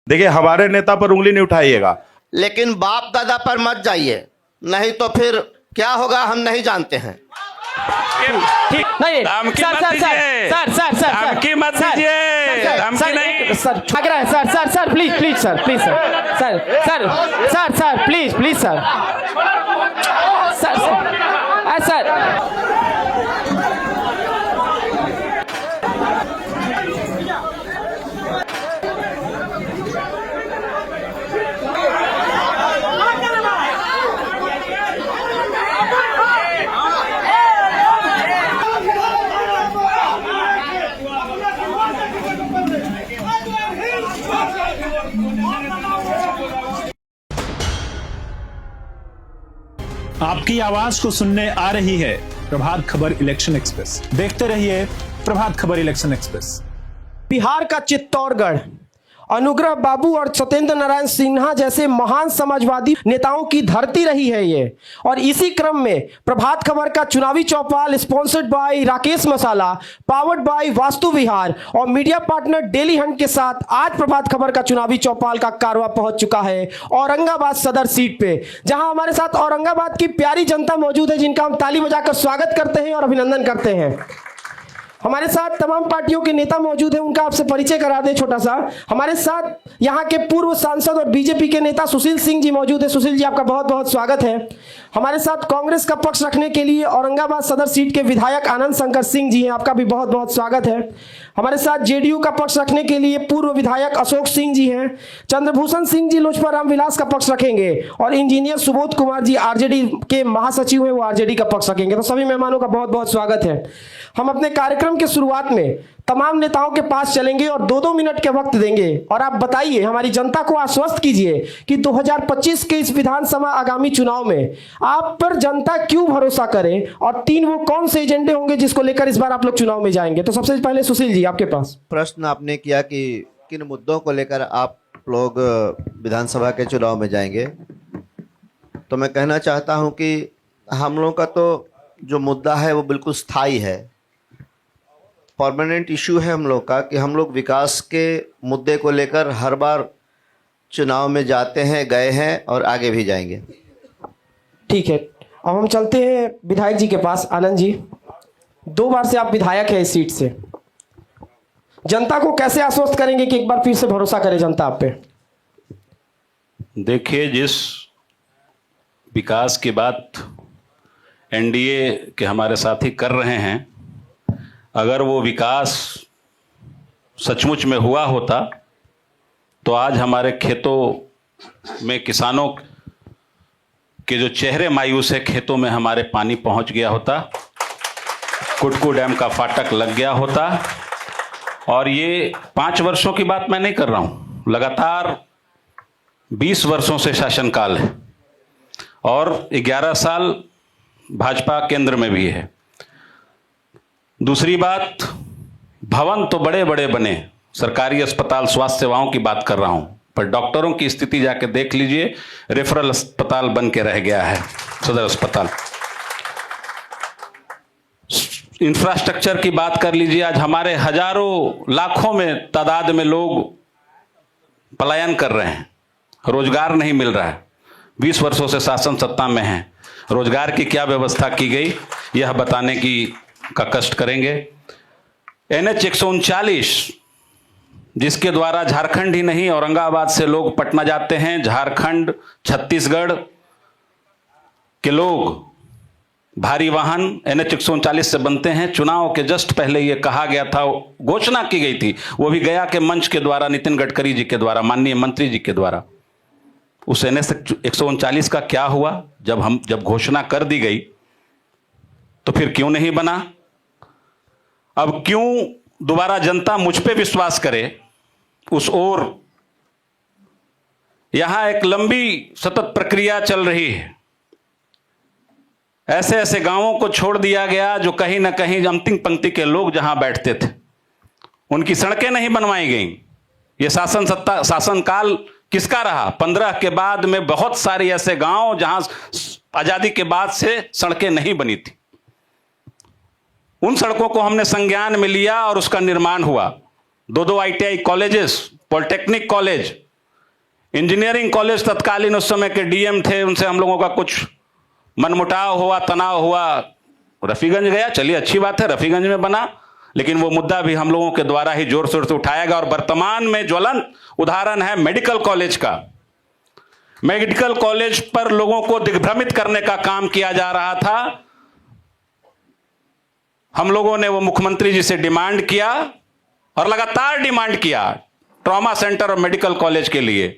देखिए, हमारे नेता पर उंगली नहीं उठाइएगा, लेकिन बाप दादा पर मत जाइए, नहीं तो फिर क्या होगा हम नहीं जानते हैं। ठीक नहीं धमकी सर मत सर दीजिए। सर सर सर सर धमकी मत दीजिए। धमकी नहीं। सर छक रहा है sir sir sir please please sir please sir sir sir sir sir please please sir sir sir आपकी आवाज को सुनने आ रही है प्रभात खबर इलेक्शन एक्सप्रेस। देखते रहिए प्रभात खबर इलेक्शन एक्सप्रेस। बिहार का चित्तौड़गढ़ अनुग्रह बाबू और सत्येंद्र नारायण सिन्हा जैसे महान समाजवादी नेताओं की धरती रही है ये। और इसी क्रम में प्रभात खबर का चुनावी चौपाल sponsored by Rakesh Masala, powered by Vastu Vihar और मीडिया पार्टनर डेली हंट के साथ आज प्रभात खबर का चुनावी चौपाल का कारवा पहुंच चुका है औरंगाबाद सदर सीट पे, जहां हमारे साथ औरंगाबाद की प्यारी जनता मौजूद है, जिनका हम ताली बजाकर स्वागत करते हैं और अभिनंदन करते हैं। हमारे साथ तमाम पार्टियों के नेता मौजूद हैं, उनका आपसे परिचय करा दें छोटा सा। हमारे साथ यहाँ के पूर्व सांसद और बीजेपी के नेता सुशील सिंह जी मौजूद है। सुशील जी, आपका बहुत बहुत स्वागत है। हमारे साथ कांग्रेस का पक्ष रखने के लिए औरंगाबाद सदर सीट के विधायक आनंद शंकर सिंह जी हैं, आपका भी बहुत बहुत स्वागत है। हमारे साथ जेडीयू का पक्ष रखने के लिए पूर्व विधायक अशोक सिंह जी हैं। चंद्रभूषण सिंह जी लोजपा रामविलास का पक्ष रखेंगे और इंजीनियर सुबोध कुमार जी आरजेडी के महासचिव हैं, वो आरजेडी का पक्ष रखेंगे। तो सभी मेहमानों का बहुत बहुत स्वागत है। हम अपने कार्यक्रम के शुरुआत में तमाम नेताओं के पास चलेंगे और 2-2 मिनट के वक्त देंगे और आप बताइए, हमारी जनता को आश्वस्त कीजिए कि 2025 के इस विधानसभा आगामी चुनाव में आप पर जनता क्यों भरोसा करे और 3 वो कौन से एजेंडे होंगे जिसको लेकर इस बार आप लोग चुनाव में जाएंगे। तो सबसे पहले सुशील जी, आपके पास प्रश्न आपने किया कि किन मुद्दों को लेकर आप लोग विधानसभा के चुनाव में जाएंगे, तो मैं कहना चाहता हूं कि हम लोगों का तो जो मुद्दा है वो बिल्कुल स्थायी है, परमानेंट इशू है हम लोग का, कि हम लोग विकास के मुद्दे को लेकर हर बार चुनाव में जाते हैं, गए हैं और आगे भी जाएंगे। ठीक है, अब हम चलते हैं विधायक जी के पास। आनंद जी, 2 बार से आप विधायक हैं इस सीट से, जनता को कैसे आश्वस्त करेंगे कि एक बार फिर से भरोसा करे जनता आप पे? देखिए, जिस विकास की बात एनडीए के हमारे साथी कर रहे हैं, अगर वो विकास सचमुच में हुआ होता तो आज हमारे खेतों में किसानों के जो चेहरे मायूस है, खेतों में हमारे पानी पहुंच गया होता, कुटकू डैम का फाटक लग गया होता। और ये 5 वर्षों की बात मैं नहीं कर रहा हूं, लगातार 20 वर्षों से शासनकाल है और 11 साल भाजपा केंद्र में भी है। दूसरी बात, भवन तो बड़े बड़े बने, सरकारी अस्पताल, स्वास्थ्य सेवाओं की बात कर रहा हूं, पर डॉक्टरों की स्थिति जाके देख लीजिए, रेफरल अस्पताल बन के रह गया है सदर अस्पताल। इंफ्रास्ट्रक्चर की बात कर लीजिए, आज हमारे हजारों लाखों में तादाद में लोग पलायन कर रहे हैं, रोजगार नहीं मिल रहा है। 20 वर्षों से शासन सत्ता में है, रोजगार की क्या व्यवस्था की गई यह बताने की का कष्ट करेंगे। NH 139 जिसके द्वारा झारखंड ही नहीं, औरंगाबाद से लोग पटना जाते हैं, झारखंड छत्तीसगढ़ के लोग भारी वाहन NH 139 से बनते हैं। चुनाव के जस्ट पहले ये कहा गया था, घोषणा की गई थी, वो भी गया के मंच के द्वारा, नितिन गडकरी जी के द्वारा, माननीय मंत्री जी के द्वारा। उस NH 139 का क्या हुआ? जब घोषणा कर दी गई तो फिर क्यों नहीं बना? अब क्यों दोबारा जनता मुझ पे विश्वास करे उस ओर? यहां एक लंबी सतत प्रक्रिया चल रही है। ऐसे ऐसे गांवों को छोड़ दिया गया जो कहीं ना कहीं अंतिम पंक्ति के लोग जहां बैठते थे, उनकी सड़कें नहीं बनवाई गई। ये शासनकाल किसका रहा? 15 के बाद में बहुत सारे ऐसे गांव जहां आजादी के बाद से सड़कें नहीं बनी थी, उन सड़कों को हमने संज्ञान में लिया और उसका निर्माण हुआ। 2 ITI colleges, polytechnic college, engineering college तत्कालीन उस समय के डीएम थे, उनसे हम लोगों का कुछ मनमुटाव हुआ, तनाव हुआ, रफीगंज गया। चलिए अच्छी बात है, रफीगंज में बना, लेकिन वो मुद्दा भी हम लोगों के द्वारा ही जोर शोर से उठाया गया। और वर्तमान में ज्वलन उदाहरण है मेडिकल कॉलेज का। मेडिकल कॉलेज पर लोगों को दिग्भ्रमित करने का काम किया जा रहा था। हम लोगों ने वो मुख्यमंत्री जी से डिमांड किया और लगातार डिमांड किया ट्रॉमा सेंटर और मेडिकल कॉलेज के लिए।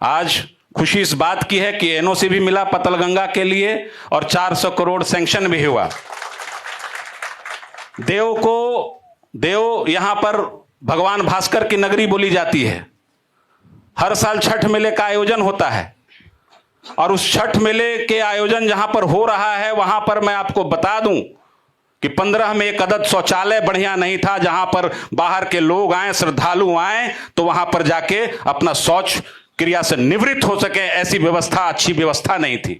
आज खुशी इस बात की है कि एनओसी भी मिला पतलगंगा के लिए और 400 करोड़ सैंक्शन भी हुआ। देव यहां पर भगवान भास्कर की नगरी बोली जाती है। हर साल छठ मेले का आयोजन होता है और उस छठ मेले के आयोजन जहां पर हो रहा है वहां पर मैं आपको बता दूं कि 15 में एक अदद शौचालय बढ़िया नहीं था, जहां पर बाहर के लोग आए, श्रद्धालु आए तो वहां पर जाके अपना शौच क्रिया से निवृत्त हो सके, ऐसी व्यवस्था, अच्छी व्यवस्था नहीं थी।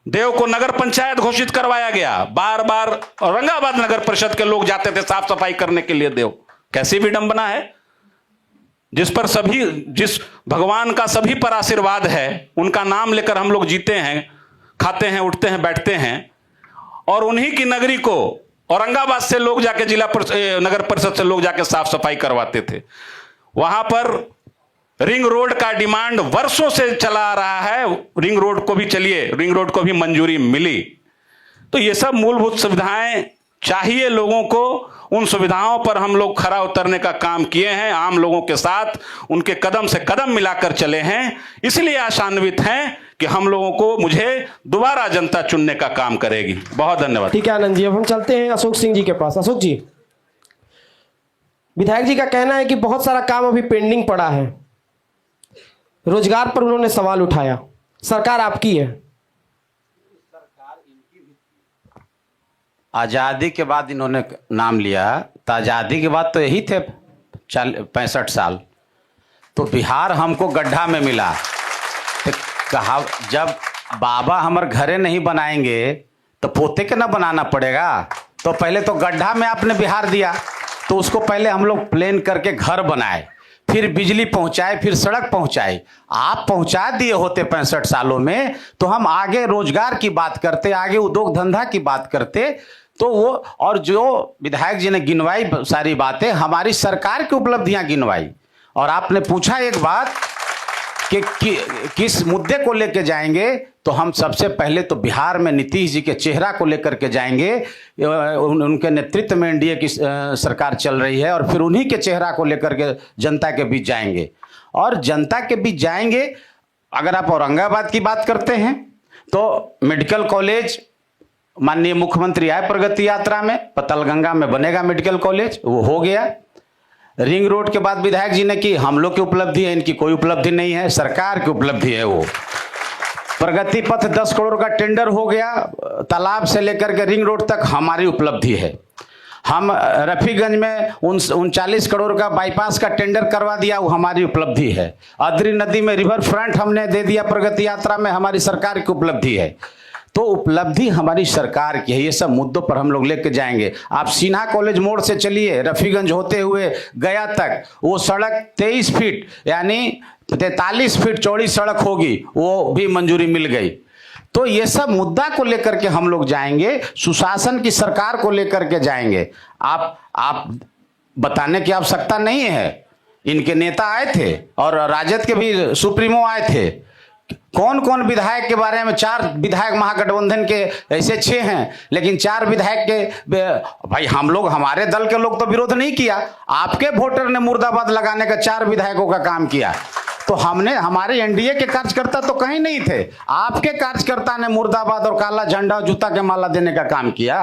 देव को नगर पंचायत घोषित करवाया गया। बार बार औरंगाबाद नगर परिषद के लोग जाते थे साफ सफाई करने के लिए। देव कैसी विडंबना है, जिस भगवान का सभी पर आशीर्वाद है, उनका नाम लेकर हम लोग जीते हैं, खाते हैं, उठते हैं, बैठते हैं, और उन्हीं की नगरी को औरंगाबाद से लोग जाके नगर परिषद से लोग जाके साफ सफाई करवाते थे। वहां पर रिंग रोड का डिमांड वर्षों से चला आ रहा है। रिंग रोड को भी मंजूरी मिली। तो ये सब मूलभूत सुविधाएं चाहिए लोगों को। उन सुविधाओं पर हम लोग खरा उतरने का काम किए हैं, आम लोगों के साथ उनके कदम से कदम मिलाकर चले हैं। इसलिए आशान्वित हैं कि हम लोगों को, मुझे दोबारा जनता चुनने का काम करेगी। बहुत धन्यवाद। ठीक है आनंद जी, अब हम चलते हैं अशोक सिंह जी के पास। अशोक जी, विधायक जी का कहना है कि बहुत सारा काम अभी पेंडिंग पड़ा है। रोजगार पर उन्होंने सवाल उठाया। सरकार आपकी है। आज़ादी के बाद इन्होंने नाम लिया, तो आज़ादी के बाद तो यही थे 65 साल। तो बिहार हमको गड्ढा में मिला। तो कहा जब बाबा हमारे घरे नहीं बनाएंगे तो पोते के ना बनाना पड़ेगा। तो पहले तो गड्ढा में आपने बिहार दिया, तो उसको पहले हम लोग प्लेन करके घर बनाए, फिर बिजली पहुंचाए, फिर सड़क पहुंचाए। आप पहुंचा दिए होते 65 सालों में, तो हम आगे रोजगार की बात करते, आगे उद्योग धंधा की बात करते। तो वो, और जो विधायक जी ने गिनवाई सारी बातें, हमारी सरकार की उपलब्धियां गिनवाई। और आपने पूछा एक बात कि किस मुद्दे को लेकर जाएंगे, तो हम सबसे पहले तो बिहार में नीतीश जी के चेहरा को लेकर के जाएंगे। उनके नेतृत्व में एनडीए की सरकार चल रही है, और फिर उन्हीं के चेहरा को लेकर के जनता के बीच जाएंगे। और जनता के बीच जाएंगे, अगर आप औरंगाबाद की बात करते हैं तो मेडिकल कॉलेज, माननीय मुख्यमंत्री आए प्रगति यात्रा में, पतलगंगा में बनेगा मेडिकल कॉलेज, वो हो गया। रिंग रोड के बाद विधायक जी ने की, हम लोग की उपलब्धि है, इनकी कोई उपलब्धि नहीं है, सरकार की उपलब्धि है वो। प्रगति पथ 10 करोड़ का टेंडर हो गया, तालाब से लेकर के रिंग रोड तक हमारी उपलब्धि है। हम रफीगंज में 39 करोड़ का बाईपास का टेंडर करवा दिया, वो हमारी उपलब्धि है। अदरी नदी में रिवर फ्रंट हमने दे दिया प्रगति यात्रा में, हमारी सरकार की उपलब्धि है। तो उपलब्धि हमारी सरकार की है। ये सब मुद्दों पर हम लोग लेके जाएंगे। आप सिन्हा कॉलेज मोड़ से चलिए, रफीगंज होते हुए गया तक, वो सड़क 23 फीट यानी 43 फीट चौड़ी सड़क होगी, वो भी मंजूरी मिल गई। तो ये सब मुद्दा को लेकर के हम लोग जाएंगे, सुशासन की सरकार को लेकर के जाएंगे। आप बताने की आवश्यकता नहीं है। इनके नेता आए थे और राजद के भी सुप्रीमो आए थे। कौन कौन विधायक के बारे में, 4 विधायक महागठबंधन के ऐसे 6 हैं, लेकिन 4 विधायक के भाई हम लोग, हमारे दल के लोग तो विरोध नहीं किया, आपके वोटर ने मुर्दाबाद लगाने का 4 विधायकों का काम किया। तो हमने, हमारे एनडीए के कार्यकर्ता तो कहीं नहीं थे, आपके कार्यकर्ता ने मुर्दाबाद और काला झंडा जूता के माला देने का काम किया।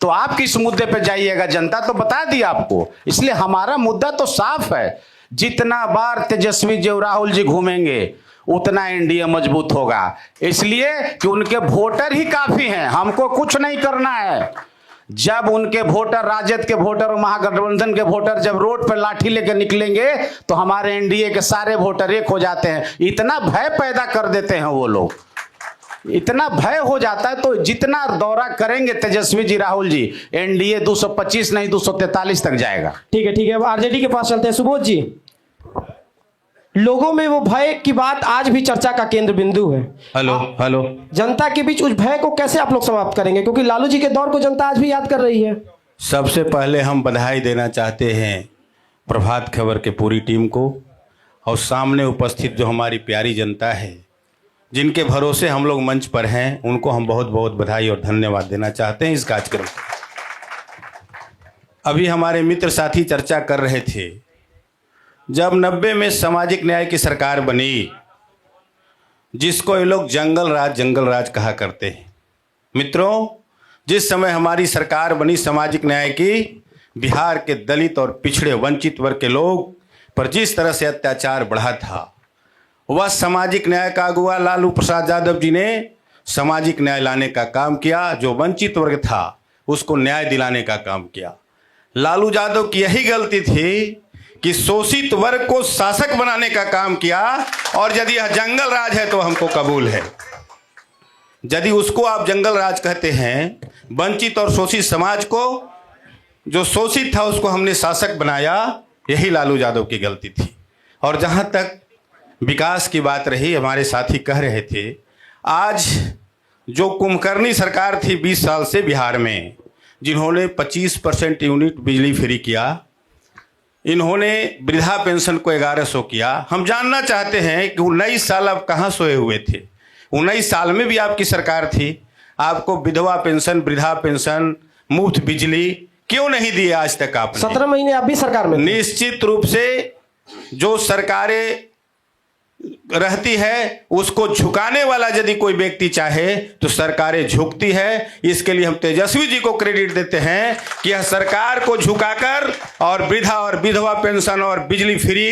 तो आप किस मुद्दे पे जाइएगा, जनता तो बता दी आपको। इसलिए हमारा मुद्दा तो साफ है। जितना बार तेजस्वी जी राहुल जी घूमेंगे उतना एनडीए मजबूत होगा, इसलिए कि उनके वोटर ही काफी हैं, हमको कुछ नहीं करना है। जब उनके वोटर, राजद के वोटर और महागठबंधन के वोटर जब रोड पर लाठी लेकर निकलेंगे तो हमारे एनडीए के सारे वोटर एक हो जाते हैं। इतना भय पैदा कर देते हैं वो लोग, इतना भय हो जाता है। तो जितना दौरा करेंगे तेजस्वी जी राहुल जी, एनडीए 225 नहीं 243 तक जाएगा। ठीक है, ठीक है। अब आरजेडी के पास चलते हैं। सुबोध जी, लोगों में वो भय की बात आज भी चर्चा का केंद्र बिंदु है। हेलो जनता के बीच उस भय को कैसे आप लोग समाप्त करेंगे, क्योंकि लालू जी के दौर को जनता आज भी याद कर रही है। सबसे पहले हम बधाई देना चाहते हैं प्रभात खबर के पूरी टीम को और सामने उपस्थित जो हमारी प्यारी जनता है जिनके भरोसे हम लोग मंच पर हैं, उनको हम बहुत बहुत बधाई और धन्यवाद देना चाहते हैं इस कार्यक्रम को। अभी हमारे मित्र साथी चर्चा कर रहे थे, जब 90 में सामाजिक न्याय की सरकार बनी, जिसको ये लोग जंगल राज कहा करते हैं। मित्रों, जिस समय हमारी सरकार बनी सामाजिक न्याय की, बिहार के दलित और पिछड़े वंचित वर्ग के लोग पर जिस तरह से अत्याचार बढ़ा था, वह सामाजिक न्याय का अगुवा लालू प्रसाद यादव जी ने सामाजिक न्याय लाने का काम किया। जो वंचित वर्ग था उसको न्याय दिलाने का काम किया। लालू यादव की यही गलती थी कि शोषित वर्ग को शासक बनाने का काम किया, और यदि यह जंगल राज है तो हमको कबूल है। यदि उसको आप जंगल राज कहते हैं, वंचित और शोषित समाज को, जो शोषित था उसको हमने शासक बनाया, यही लालू यादव की गलती थी। और जहाँ तक विकास की बात रही, हमारे साथी कह रहे थे, आज जो कुंभकर्णी सरकार थी 20 साल से बिहार में, जिन्होंने 25% यूनिट बिजली फ्री किया, इन्होंने वृद्धा पेंशन को 1100 किया। हम जानना चाहते हैं कि 19 साल आप कहाँ सोए हुए थे? 19 साल में भी आपकी सरकार थी, आपको विधवा पेंशन, वृद्धा पेंशन, मुफ्त बिजली क्यों नहीं दिए आज तक आपने? 17 महीने आप भी सरकार में थे। निश्चित रूप से जो सरकारें रहती है उसको झुकाने वाला यदि कोई व्यक्ति चाहे तो सरकारें झुकती है। इसके लिए हम तेजस्वी जी को क्रेडिट देते हैं कि यह सरकार को झुकाकर और वृद्धा और विधवा पेंशन और बिजली फ्री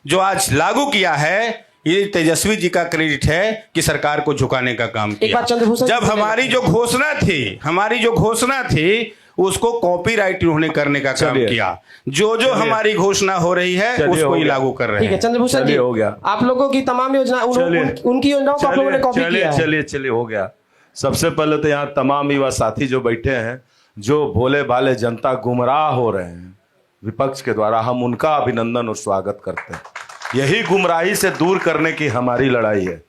जो आज लागू किया है, ये तेजस्वी जी का क्रेडिट है कि सरकार को झुकाने का काम किया। जब हमारी जो घोषणा थी उसको कॉपीराइट उन्होंने करने का काम किया। जो हमारी घोषणा हो रही है उसको ही लागू कर रहे हैं। चंद्रभूषण जी, हो गया। आप लोगों की तमाम योजना उनकी योजनाओं को आप लोगों ने कॉपी किया है। चलिए हो गया। सबसे पहले तो यहाँ तमाम युवा साथी जो बैठे हैं, जो भोले भाले जनता गुमराह हो रहे हैं विपक्ष के द्वारा, हम उनका अभिनंदन और स्वागत करते हैं। यही गुमराही से दूर करने की हमारी लड़ाई है।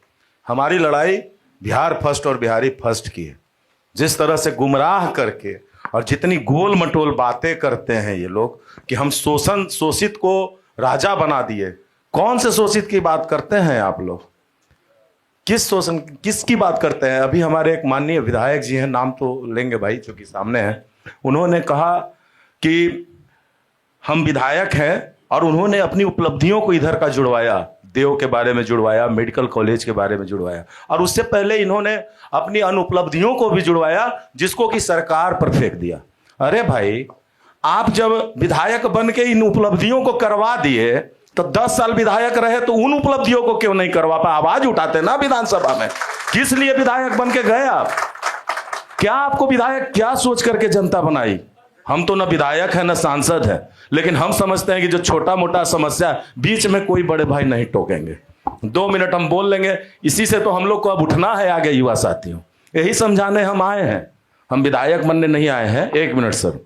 हमारी लड़ाई बिहार फर्स्ट और बिहारी फर्स्ट की है। जिस तरह से गुमराह करके और जितनी गोल मटोल बातें करते हैं ये लोग कि हम शोषित को राजा बना दिए। कौन से शोषित की बात करते हैं आप लोग? किसकी बात करते हैं? अभी हमारे एक माननीय विधायक जी हैं, नाम तो लेंगे भाई जो कि सामने हैं, उन्होंने कहा कि हम विधायक हैं, और उन्होंने अपनी उपलब्धियों को इधर का जुड़वाया, देव के बारे में जुड़वाया, मेडिकल कॉलेज के बारे में जुड़वाया, और उससे पहले इन्होंने अपनी अनुपलब्धियों को भी जुड़वाया जिसको कि सरकार पर फेंक दिया। अरे भाई, आप जब विधायक बन के इन उपलब्धियों को करवा दिए तो 10 साल विधायक रहे तो उन उपलब्धियों को क्यों नहीं करवा पाए? आवाज उठाते ना विधानसभा में। किस लिए विधायक बन के गए आप? क्या आपको विधायक क्या सोच करके जनता बनाई? हम तो ना विधायक है ना सांसद है, लेकिन हम समझते हैं कि जो छोटा मोटा समस्या बीच में कोई बड़े भाई नहीं टोकेंगे। 2 मिनट हम बोल लेंगे, इसी से तो हम लोग को अब उठना है आगे। युवा साथियों, यही समझाने हम आए हैं, हम विधायक बनने नहीं आए हैं। 1 मिनट सर।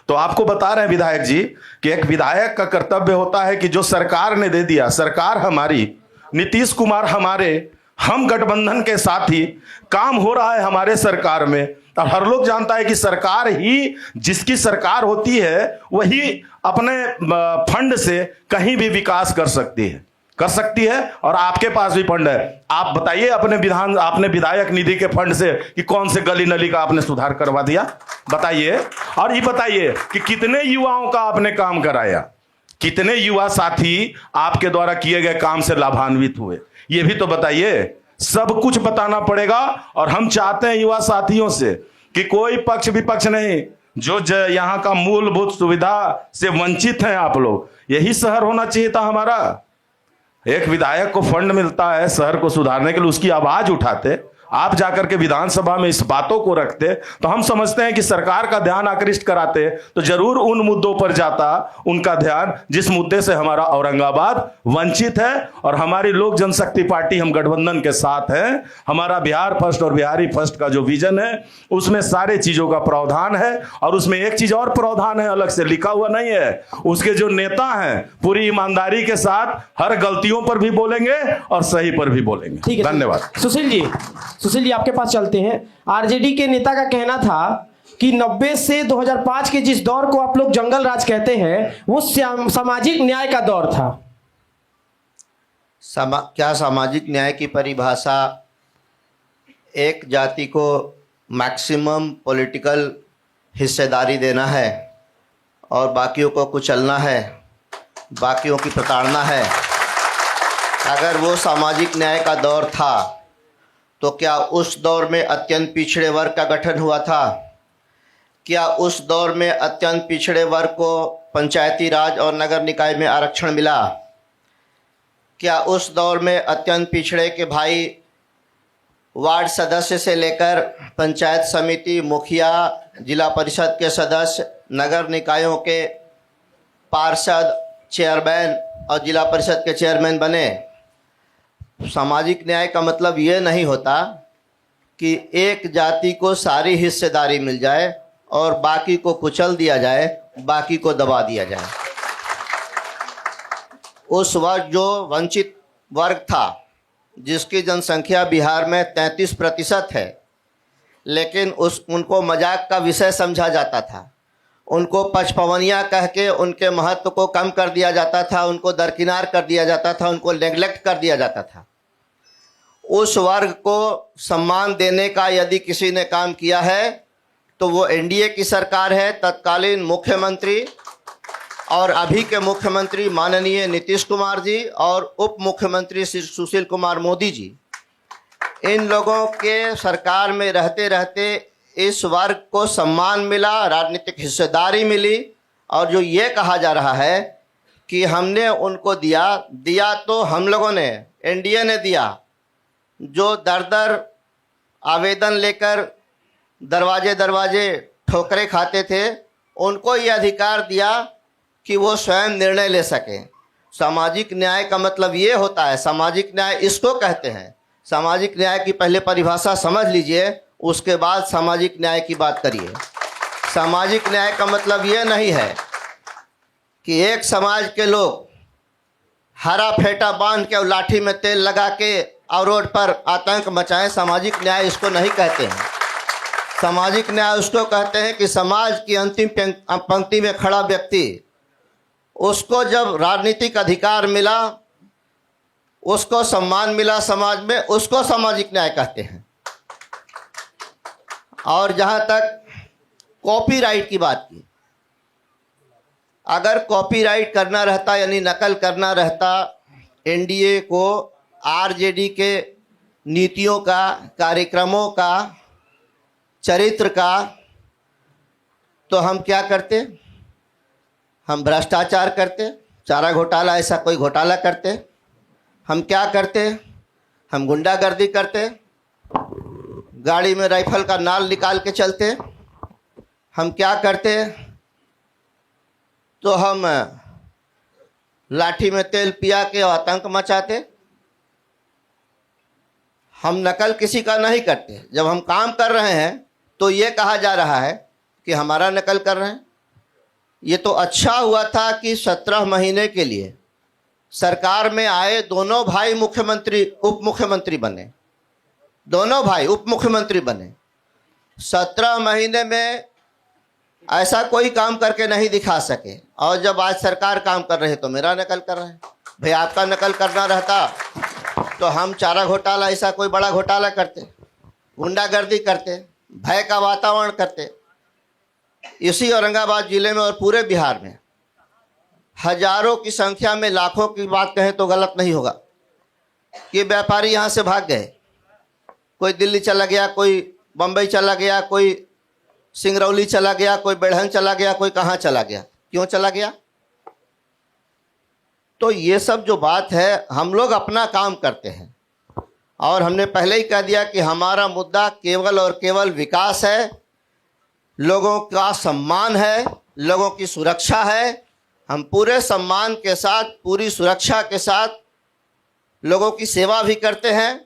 तो आपको बता रहे हैं विधायक जी कि एक विधायक का कर्तव्य होता है कि जो सरकार ने दे दिया, सरकार हमारी, नीतीश कुमार हमारे, हम गठबंधन के साथी, काम हो रहा है हमारे सरकार में। और हर लोग जानता है कि सरकार ही, जिसकी सरकार होती है वही अपने फंड से कहीं भी विकास कर सकती है। और आपके पास भी फंड है। आप बताइए आपने विधायक निधि के फंड से कि कौन से गली नली का आपने सुधार करवा दिया? बताइए। और ये बताइए कि कितने युवाओं का आपने काम कराया, कितने युवा साथी आपके द्वारा किए गए काम से लाभान्वित हुए, ये भी तो बताइए। सब कुछ बताना पड़ेगा। और हम चाहते हैं युवा साथियों से कि कोई पक्ष विपक्ष नहीं, जो यहाँ का मूलभूत सुविधा से वंचित हैं आप लोग, यही शहर होना चाहिए था हमारा। एक विधायक को फंड मिलता है शहर को सुधारने के लिए, उसकी आवाज उठाते आप जाकर के विधानसभा में इस बातों को रखते तो हम समझते हैं कि सरकार का ध्यान आकृष्ट कराते, तो जरूर उन मुद्दों पर जाता उनका ध्यान जिस मुद्दे से हमारा औरंगाबाद वंचित है। और हमारी लोक जनशक्ति पार्टी, हम गठबंधन के साथ हैं। हमारा बिहार फर्स्ट और बिहारी फर्स्ट का जो विजन है उसमें सारे चीजों का प्रावधान है। और उसमें एक चीज और प्रावधान है, अलग से लिखा हुआ नहीं है, उसके जो नेता हैं पूरी ईमानदारी के साथ हर गलतियों पर भी बोलेंगे और सही पर भी बोलेंगे। ठीक है, धन्यवाद। सुशील जी आपके पास चलते हैं। आरजेडी के नेता का कहना था कि 90 से 2005 के जिस दौर को आप लोग जंगल राज कहते हैं वो सामाजिक न्याय का दौर था। क्या सामाजिक न्याय की परिभाषा एक जाति को मैक्सिमम पॉलिटिकल हिस्सेदारी देना है और बाकियों को कुचलना है, बाकियों की प्रताड़ना है? अगर वो सामाजिक न्याय का दौर था तो क्या उस दौर में अत्यंत पिछड़े वर्ग का गठन हुआ था? क्या उस दौर में अत्यंत पिछड़े वर्ग को पंचायती राज और नगर निकाय में आरक्षण मिला? क्या उस दौर में अत्यंत पिछड़े के भाई वार्ड सदस्य से लेकर पंचायत समिति, मुखिया, जिला परिषद के सदस्य, नगर निकायों के पार्षद, चेयरमैन और जिला परिषद के चेयरमैन बने? सामाजिक न्याय का मतलब ये नहीं होता कि एक जाति को सारी हिस्सेदारी मिल जाए और बाकी को कुचल दिया जाए, बाकी को दबा दिया जाए। उस वक्त जो वंचित वर्ग था, जिसकी जनसंख्या बिहार में 33% है, लेकिन उनको मजाक का विषय समझा जाता था, उनको पचपवनिया कह के उनके महत्व को कम कर दिया जाता था, उनको दरकिनार कर दिया जाता था, उनको नेग्लेक्ट कर दिया जाता था। उस वर्ग को सम्मान देने का यदि किसी ने काम किया है तो वो एनडीए की सरकार है। तत्कालीन मुख्यमंत्री और अभी के मुख्यमंत्री माननीय नीतीश कुमार जी और उप मुख्यमंत्री श्री सुशील कुमार मोदी जी, इन लोगों के सरकार में रहते रहते इस वर्ग को सम्मान मिला, राजनीतिक हिस्सेदारी मिली। और जो ये कहा जा रहा है कि हमने उनको दिया तो हम लोगों ने, एनडीए ने दिया। जो दर दर आवेदन लेकर दरवाजे दरवाजे ठोकरें खाते थे, उनको ये अधिकार दिया कि वो स्वयं निर्णय ले सकें। सामाजिक न्याय का मतलब ये होता है, सामाजिक न्याय इसको कहते हैं। सामाजिक न्याय की पहले परिभाषा समझ लीजिए, उसके बाद सामाजिक न्याय की बात करिए। सामाजिक न्याय का मतलब ये नहीं है कि एक समाज के लोग हरा फेटा बांध के और लाठी में तेल लगा के और रोड पर आतंक मचाएं। सामाजिक न्याय इसको नहीं कहते हैं। सामाजिक न्याय उसको कहते हैं कि समाज की अंतिम पंक्ति में खड़ा व्यक्ति, उसको जब राजनीतिक अधिकार मिला, उसको सम्मान मिला समाज में, उसको सामाजिक न्याय कहते हैं। और जहाँ तक कॉपीराइट की बात की, अगर कॉपीराइट करना रहता यानी नकल करना रहता एनडीए को आरजेडी के नीतियों का, कार्यक्रमों का, चरित्र का, तो हम क्या करते? हम भ्रष्टाचार करते, चारा घोटाला ऐसा कोई घोटाला करते। हम क्या करते? हम गुंडागर्दी करते, गाड़ी में राइफल का नाल निकाल के चलते। हम क्या करते? तो हम लाठी में तेल पिया के आतंक मचाते। हम नकल किसी का नहीं करते। जब हम काम कर रहे हैं तो ये कहा जा रहा है कि हमारा नकल कर रहे हैं। ये तो अच्छा हुआ था कि 17 महीने के लिए सरकार में आए दोनों भाई मुख्यमंत्री उप मुख्यमंत्री बने, दोनों भाई उप मुख्यमंत्री बने। 17 महीने में ऐसा कोई काम करके नहीं दिखा सके। और जब आज सरकार काम कर रहे तो मेरा नकल कर रहे हैं। भाई आपका नकल करना रहता तो हम चारा घोटाला ऐसा कोई बड़ा घोटाला करते, गुंडागर्दी करते, भय का वातावरण करते। इसी औरंगाबाद जिले में और पूरे बिहार में हजारों की संख्या में, लाखों की बात कहें तो गलत नहीं होगा, कि व्यापारी यहाँ से भाग गए। कोई दिल्ली चला गया, कोई बम्बई चला गया, कोई सिंगरौली चला गया, कोई बेढ़न चला गया, कोई कहाँ चला गया। क्यों चला गया? तो ये सब जो बात है, हम लोग अपना काम करते हैं और हमने पहले ही कह दिया कि हमारा मुद्दा केवल और केवल विकास है, लोगों का सम्मान है, लोगों की सुरक्षा है। हम पूरे सम्मान के साथ, पूरी सुरक्षा के साथ लोगों की सेवा भी करते हैं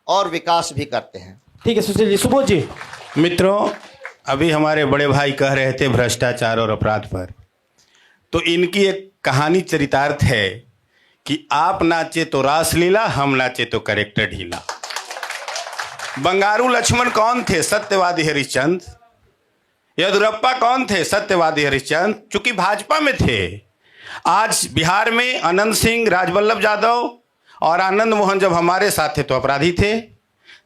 और विकास भी करते हैं। ठीक है सुशील जी। सुबोध जी। मित्रों, अभी हमारे बड़े भाई कह रहे थे भ्रष्टाचार और अपराध पर, तो इनकी एक कहानी चरितार्थ है कि आप नाचे तो रासलीला, हम नाचे तो करेक्टर ढीला। बंगारू लक्ष्मण कौन थे? सत्यवादी हरिश्चंद्र। येदुरप्पा कौन थे? सत्यवादी हरिश्चंद्र, चूंकि भाजपा में थे। आज बिहार में अनंत सिंह, राजवल्लभ यादव और आनंद मोहन जब हमारे साथ थे तो अपराधी थे,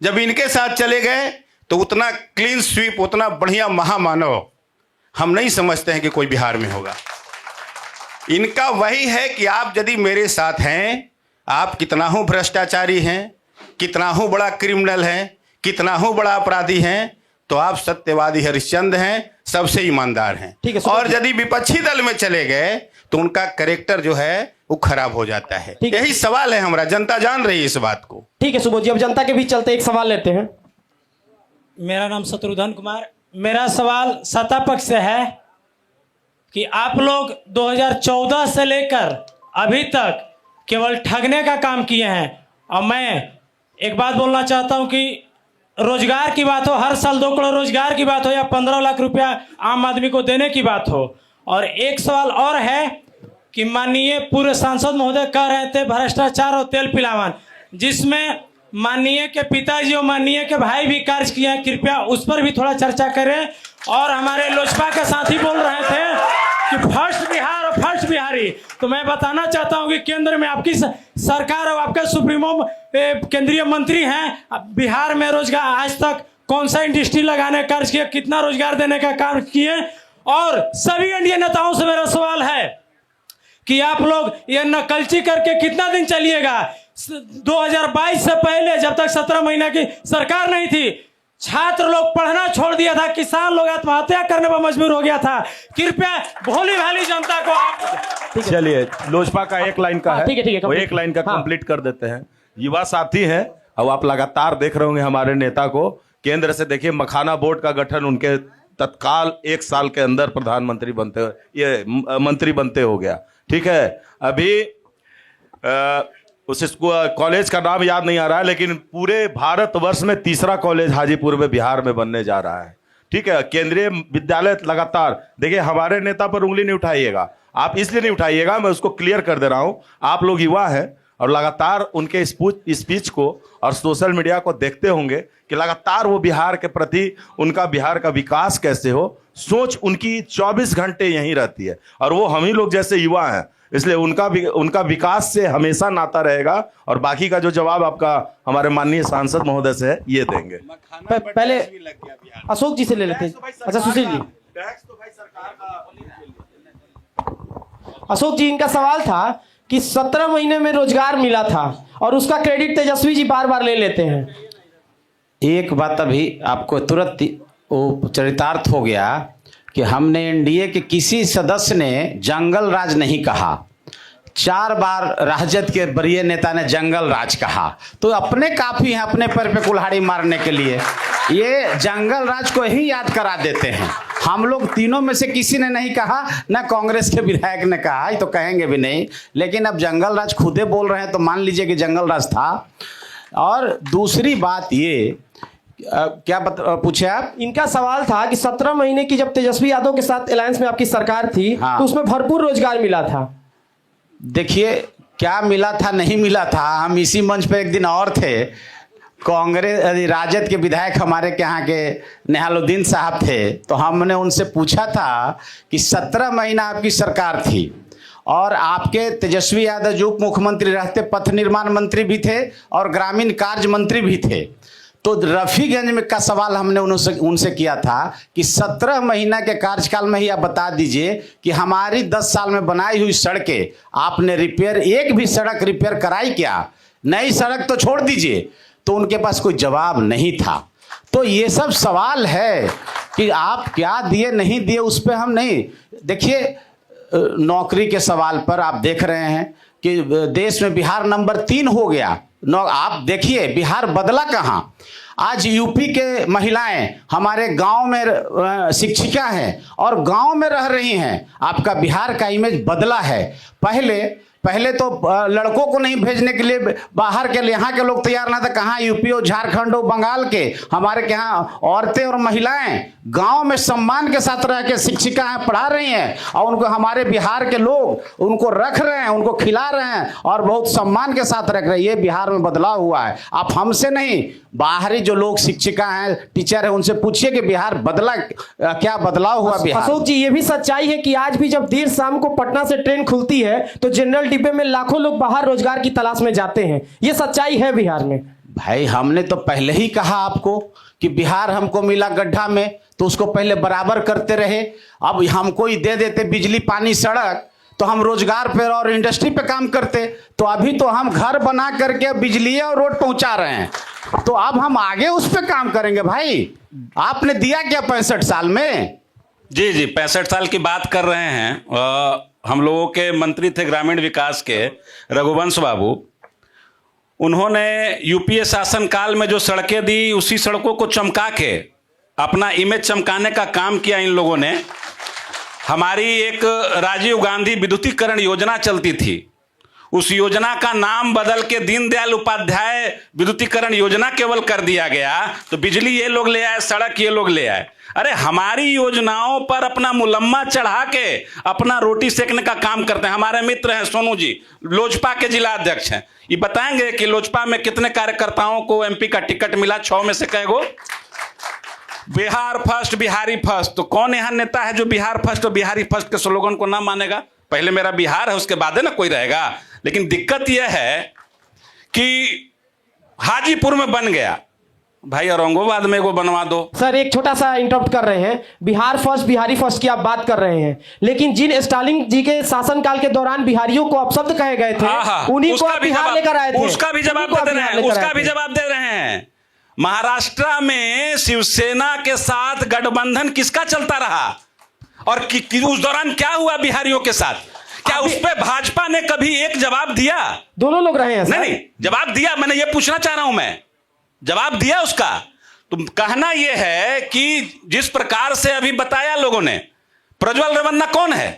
जब इनके साथ चले गए तो उतना क्लीन स्वीप, उतना बढ़िया महामानव हम नहीं समझते हैं कि कोई बिहार में होगा। इनका वही है कि आप यदि मेरे साथ हैं, आप कितना हो भ्रष्टाचारी हैं, कितना हो बड़ा क्रिमिनल हैं, कितना हो बड़ा अपराधी हैं, तो आप सत्यवादी हरिश्चंद्र हैं, सबसे ईमानदार हैं। ठीक है, और यदि विपक्षी दल में चले गए तो उनका कैरेक्टर जो है वो खराब हो जाता है। यही सवाल है हमारा, जनता जान रही है इस बात को। ठीक है सुबोध जी, अब जनता के बीच चलते एक सवाल लेते हैं। मेरा नाम शत्रुघ्न कुमार। मेरा सवाल सत्ता पक्ष से है कि आप लोग 2014 से लेकर अभी तक केवल ठगने का काम किए हैं। और मैं एक बात बोलना चाहता हूं कि रोजगार की बात हो, हर साल 2 करोड़ रोजगार की बात हो या 15 लाख रुपया आम आदमी को देने की बात हो। और एक सवाल और है कि माननीय पूर्व सांसद महोदय कह रहे थे भ्रष्टाचार और तेल पिलावन, जिसमें माननीय के पिताजी और माननीय के भाई भी कार्य किए हैं, कृपया उस पर भी थोड़ा चर्चा करें। और हमारे लोजपा के साथी बोल रहे थे कि फर्स्ट बिहार और फर्स्ट बिहारी, तो मैं बताना चाहता हूं कि केंद्र में आपकी सरकार और आपके सुप्रीमो केंद्रीय मंत्री हैं। बिहार में रोजगार आज तक कौन सा इंडस्ट्री लगाने का कार्य किया, कितना रोजगार देने का कार्य किए। और सभी एनडीए नेताओं से मेरा सवाल है कि आप लोग ये नकलची करके कितना दिन चलिएगा। 2022 से पहले जब तक 17 महीना की सरकार नहीं थी, छात्र लोग पढ़ना छोड़ दिया था, किसान लोग आत्महत्या करने पर मजबूर हो गया था। कृपया भोली भाली जनता को चलिए, लोजपा का एक लाइन का है, ठीक है, वो एक लाइन का कंप्लीट कर देते हैं। युवा साथी हैं, अब आप लगातार देख रहे होंगे हमारे नेता को। केंद्र से देखिए, मखाना बोर्ड का गठन उनके तत्काल 1 साल के अंदर प्रधानमंत्री बनते, ये मंत्री बनते हो गया। ठीक है, अभी उस कॉलेज का नाम याद नहीं आ रहा है, लेकिन पूरे भारतवर्ष में 3रा कॉलेज हाजीपुर में बिहार में बनने जा रहा है। ठीक है, केंद्रीय विद्यालय लगातार देखिए, हमारे नेता पर उंगली नहीं उठाइएगा, आप इसलिए नहीं उठाइएगा, मैं उसको क्लियर कर दे रहा हूं। आप लोग युवा हैं और लगातार उनके स्पीच को और सोशल मीडिया को देखते होंगे कि लगातार वो बिहार के प्रति, उनका बिहार का विकास कैसे हो, सोच उनकी 24 घंटे यहीं रहती है। और वो हम ही लोग जैसे युवा हैं, इसलिए उनका विकास से हमेशा नाता रहेगा। और बाकी का जो जवाब आपका हमारे माननीय सांसद महोदय से है, ये देंगे। पहले अशोक जी से ले लेते हैं। अच्छा सुशील जी। अशोक जी, इनका सवाल था कि 17 महीने में रोजगार मिला था और उसका क्रेडिट तेजस्वी जी बार बार ले लेते हैं। एक बात अभी आपको तुरंत वो चरितार्थ हो गया कि हमने एनडीए के किसी सदस्य ने जंगल राज नहीं कहा। 4 बार राजद के वरीय नेता ने जंगल राज कहा, तो अपने काफी हैं अपने पैर पे कुल्हाड़ी मारने के लिए। ये जंगल राज को ही याद करा देते हैं। हम लोग तीनों में से किसी ने नहीं कहा, ना कांग्रेस के विधायक ने कहा, तो कहेंगे भी नहीं। लेकिन अब जंगल राज खुदे बोल रहे हैं तो मान लीजिए कि जंगल राज था। और दूसरी बात ये क्या पूछे आप? इनका सवाल था कि 17 महीने की जब तेजस्वी यादव के साथ अलायंस में आपकी सरकार थी, हाँ, तो उसमें भरपूर रोजगार मिला था। देखिए, क्या मिला था नहीं मिला था, हम इसी मंच पे एक दिन और थे, कांग्रेस राजद के विधायक हमारे के यहाँ के नेहालुद्दीन साहब थे, तो हमने उनसे पूछा था कि 17 महीना आपकी सरकार थी और आपके तेजस्वी यादव जो उप मुख्यमंत्री रहते, पथ निर्माण मंत्री भी थे और ग्रामीण कार्य मंत्री भी थे। तो रफीगंज में का सवाल हमने उनसे किया था कि 17 महीना के कार्यकाल में ही आप बता दीजिए कि हमारी 10 साल में बनाई हुई सड़कें आपने रिपेयर, एक भी सड़क रिपेयर कराई क्या? नई सड़क तो छोड़ दीजिए। तो उनके पास कोई जवाब नहीं था। तो ये सब सवाल है कि आप क्या दिए नहीं दिए, उस पर हम नहीं। देखिए, नौकरी के सवाल पर आप देख रहे हैं कि देश में बिहार नंबर 3 हो गया आप देखिए बिहार बदला कहाँ। आज यूपी के महिलाएं हमारे गांव में शिक्षिका हैं और गांव में रह रही हैं। आपका बिहार का इमेज बदला है। पहले तो लड़कों को नहीं भेजने के लिए बाहर के यहाँ के लोग तैयार ना थे, कहाँ यूपी और झारखंड और बंगाल के। हमारे के यहाँ औरतें और महिलाएं गांव में सम्मान के साथ रह के शिक्षिका हैं, पढ़ा रही हैं और उनको हमारे बिहार के लोग उनको रख रहे हैं, उनको खिला रहे हैं और बहुत सम्मान के साथ रख रहे हैं। ये बिहार में बदलाव हुआ है। आप हमसे नहीं, बाहरी जो लोग शिक्षिका हैं, टीचर हैं, उनसे पूछिए कि बिहार बदला, क्या बदलाव हुआ बिहार। अशोक जी, ये भी सच्चाई है कि आज भी जब देर शाम को पटना से ट्रेन खुलती है तो जनरल डिब्बे में लाखों लोग बाहर रोजगार की तलाश में जाते हैं। ये सच्चाई है बिहार में। भाई हमने तो पहले ही कहा आपको कि बिहार हमको मिला गड्ढा में, तो उसको पहले बराबर करते रहे। अब हमको ही दे देते बिजली पानी सड़क, तो हम रोजगार पे और इंडस्ट्री पे काम करते। तो अभी तो हम घर बना करके बिजली और रोड पहुंचा रहे हैं, तो अब हम आगे उस पे काम करेंगे। भाई आपने दिया क्या 65 साल में? जी 65 साल की बात कर रहे हैं। हम लोगों के मंत्री थे ग्रामीण विकास के रघुवंश बाबू। उन्होंने यूपीए शासनकाल में जो सड़कें दी, उसी सड़कों को चमका के अपना इमेज चमकाने का काम किया इन लोगों ने। हमारी एक राजीव गांधी विद्युतीकरण योजना चलती थी, उस योजना का नाम बदल के दीनदयाल उपाध्याय विद्युतीकरण योजना केवल कर दिया गया। तो बिजली ये लोग ले आए, सड़क ये लोग ले आए। अरे हमारी योजनाओं पर अपना मुलम्मा चढ़ा के अपना रोटी सेकने का काम करते हैं। हमारे मित्र हैं सोनू जी, लोजपा के जिला अध्यक्ष हैं। ये बताएंगे कि लोजपा में कितने कार्यकर्ताओं को एमपी का टिकट मिला? 6 में से कई गो? Bihar first, Bihari first. तो कौन यहाँ नेता है जो बिहार फर्स्ट और बिहारी फर्स्ट के स्लोगन को ना मानेगा? पहले मेरा बिहार है, उसके बाद है ना कोई रहेगा। लेकिन दिक्कत यह है कि हाजीपुर में बन गया, भाई औरंगाबाद में वो बनवा दो। सर एक छोटा सा इंटरप्ट कर रहे हैं। बिहार फर्स्ट, बिहारी फर्स्ट की आप बात कर रहे हैं, लेकिन जिन स्टालिन जी के शासनकाल के दौरान बिहारियों को अपशब्द कहे गए थे, उन्हीं को बिहार लेकर आए थे। उसका भी जवाब दे रहे हैं, उसका भी जवाब दे रहे हैं। महाराष्ट्र में शिवसेना के साथ गठबंधन किसका चलता रहा और उस दौरान क्या हुआ बिहारियों के साथ? क्या उस पे भाजपा ने कभी एक जवाब दिया? दोनों लोग रहे हैं सर। नहीं, जवाब दिया। मैंने ये पूछना चाह रहा हूं, मैं जवाब दिया उसका। तो कहना यह है कि जिस प्रकार से अभी बताया लोगों ने, प्रज्वल रेवन्ना कौन है?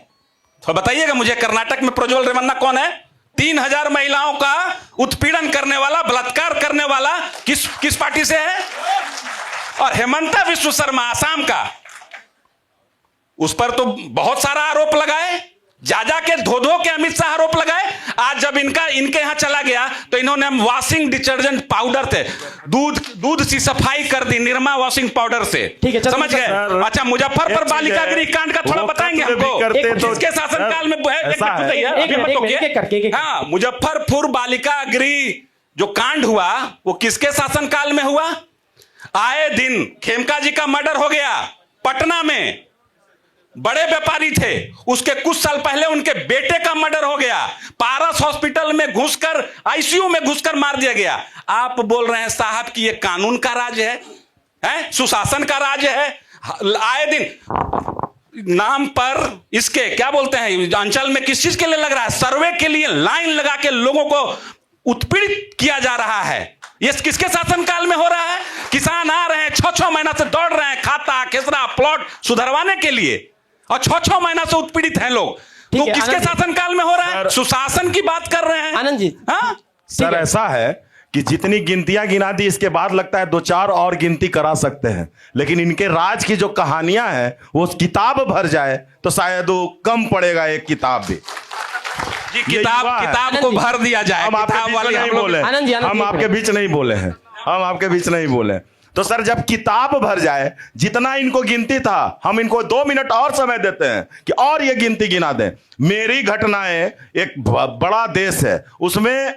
तो बताइएगा मुझे, कर्नाटक में प्रज्वल रेवन्ना कौन है? 3000 महिलाओं का उत्पीड़न करने वाला, बलात्कार करने वाला किस पार्टी से है? और हेमंता विश्व शर्मा आसाम का, उस पर तो बहुत सारा आरोप लगाए, जा के धो के अमित शाह आरोप लगाए। आज जब इनके यहां चला गया तो इन्होंने वॉशिंग डिटर्जेंट पाउडर थे, दूध सी सफाई कर दी निरमा वॉशिंग पाउडर से। ठीक है, समझ गए? अच्छा, मुजफ्फरपुर बालिका गृह कांड का थोड़ा बताएंगे हमको? किसके शासनकाल में? हाँ, मुजफ्फरपुर बालिका गृह जो कांड हुआ वो किसके शासनकाल में हुआ? आए दिन खेमका जी का मर्डर हो गया पटना में, बड़े व्यापारी थे। उसके कुछ साल पहले उनके बेटे का मर्डर हो गया, पारस हॉस्पिटल में घुसकर, आईसीयू में घुसकर मार दिया गया। आप बोल रहे हैं साहब कि ये कानून का राज है, सुशासन का राज है। आए दिन नाम पर इसके क्या बोलते हैं, अंचल में किस चीज के लिए लग रहा है? सर्वे के लिए लाइन लगा के लोगों को उत्पीड़ित किया जा रहा है। ये किसके शासनकाल में हो रहा है? किसान आ रहे हैं, 6-6 महीना से दौड़ रहे हैं खाता खेसरा प्लॉट सुधरवाने के लिए, और 6-6 महीना से उत्पीड़ित हैं लोग। तो किसके शासनकाल में हो रहा है? सुशासन की बात कर रहे हैं आनंद जी। हाँ सर, ऐसा है कि जितनी गिनतियां गिना दी, इसके बाद लगता है 2-4 और गिनती करा सकते हैं। लेकिन इनके राज की जो कहानियां हैं, वो किताब भर जाए तो शायद वो कम पड़ेगा एक किताब भी। किताब को भर दिया जाए। हम आपके बीच नहीं बोले, हम आपके बीच नहीं बोले हैं, हम आपके बीच नहीं बोले। तो सर जब किताब भर जाए, जितना इनको गिनती था, हम इनको 2 मिनट और समय देते हैं कि और ये गिनती गिना दें। मेरी घटनाएं, एक बड़ा देश है, उसमें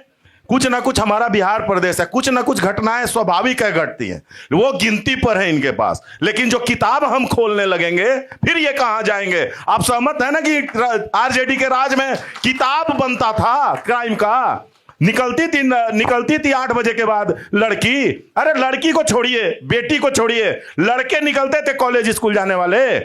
कुछ ना कुछ, हमारा बिहार प्रदेश है, कुछ ना कुछ घटनाएं स्वाभाविक है घटती हैं, वो गिनती पर है इनके पास। लेकिन जो किताब हम खोलने लगेंगे, फिर ये कहां जाएंगे? आप सहमत है ना कि आरजेडी के राज में किताब बनता था क्राइम का, निकलती थी 8 बजे के बाद लड़की। अरे लड़की को छोड़िए, बेटी को छोड़िए, लड़के निकलते थे कॉलेज स्कूल जाने वाले।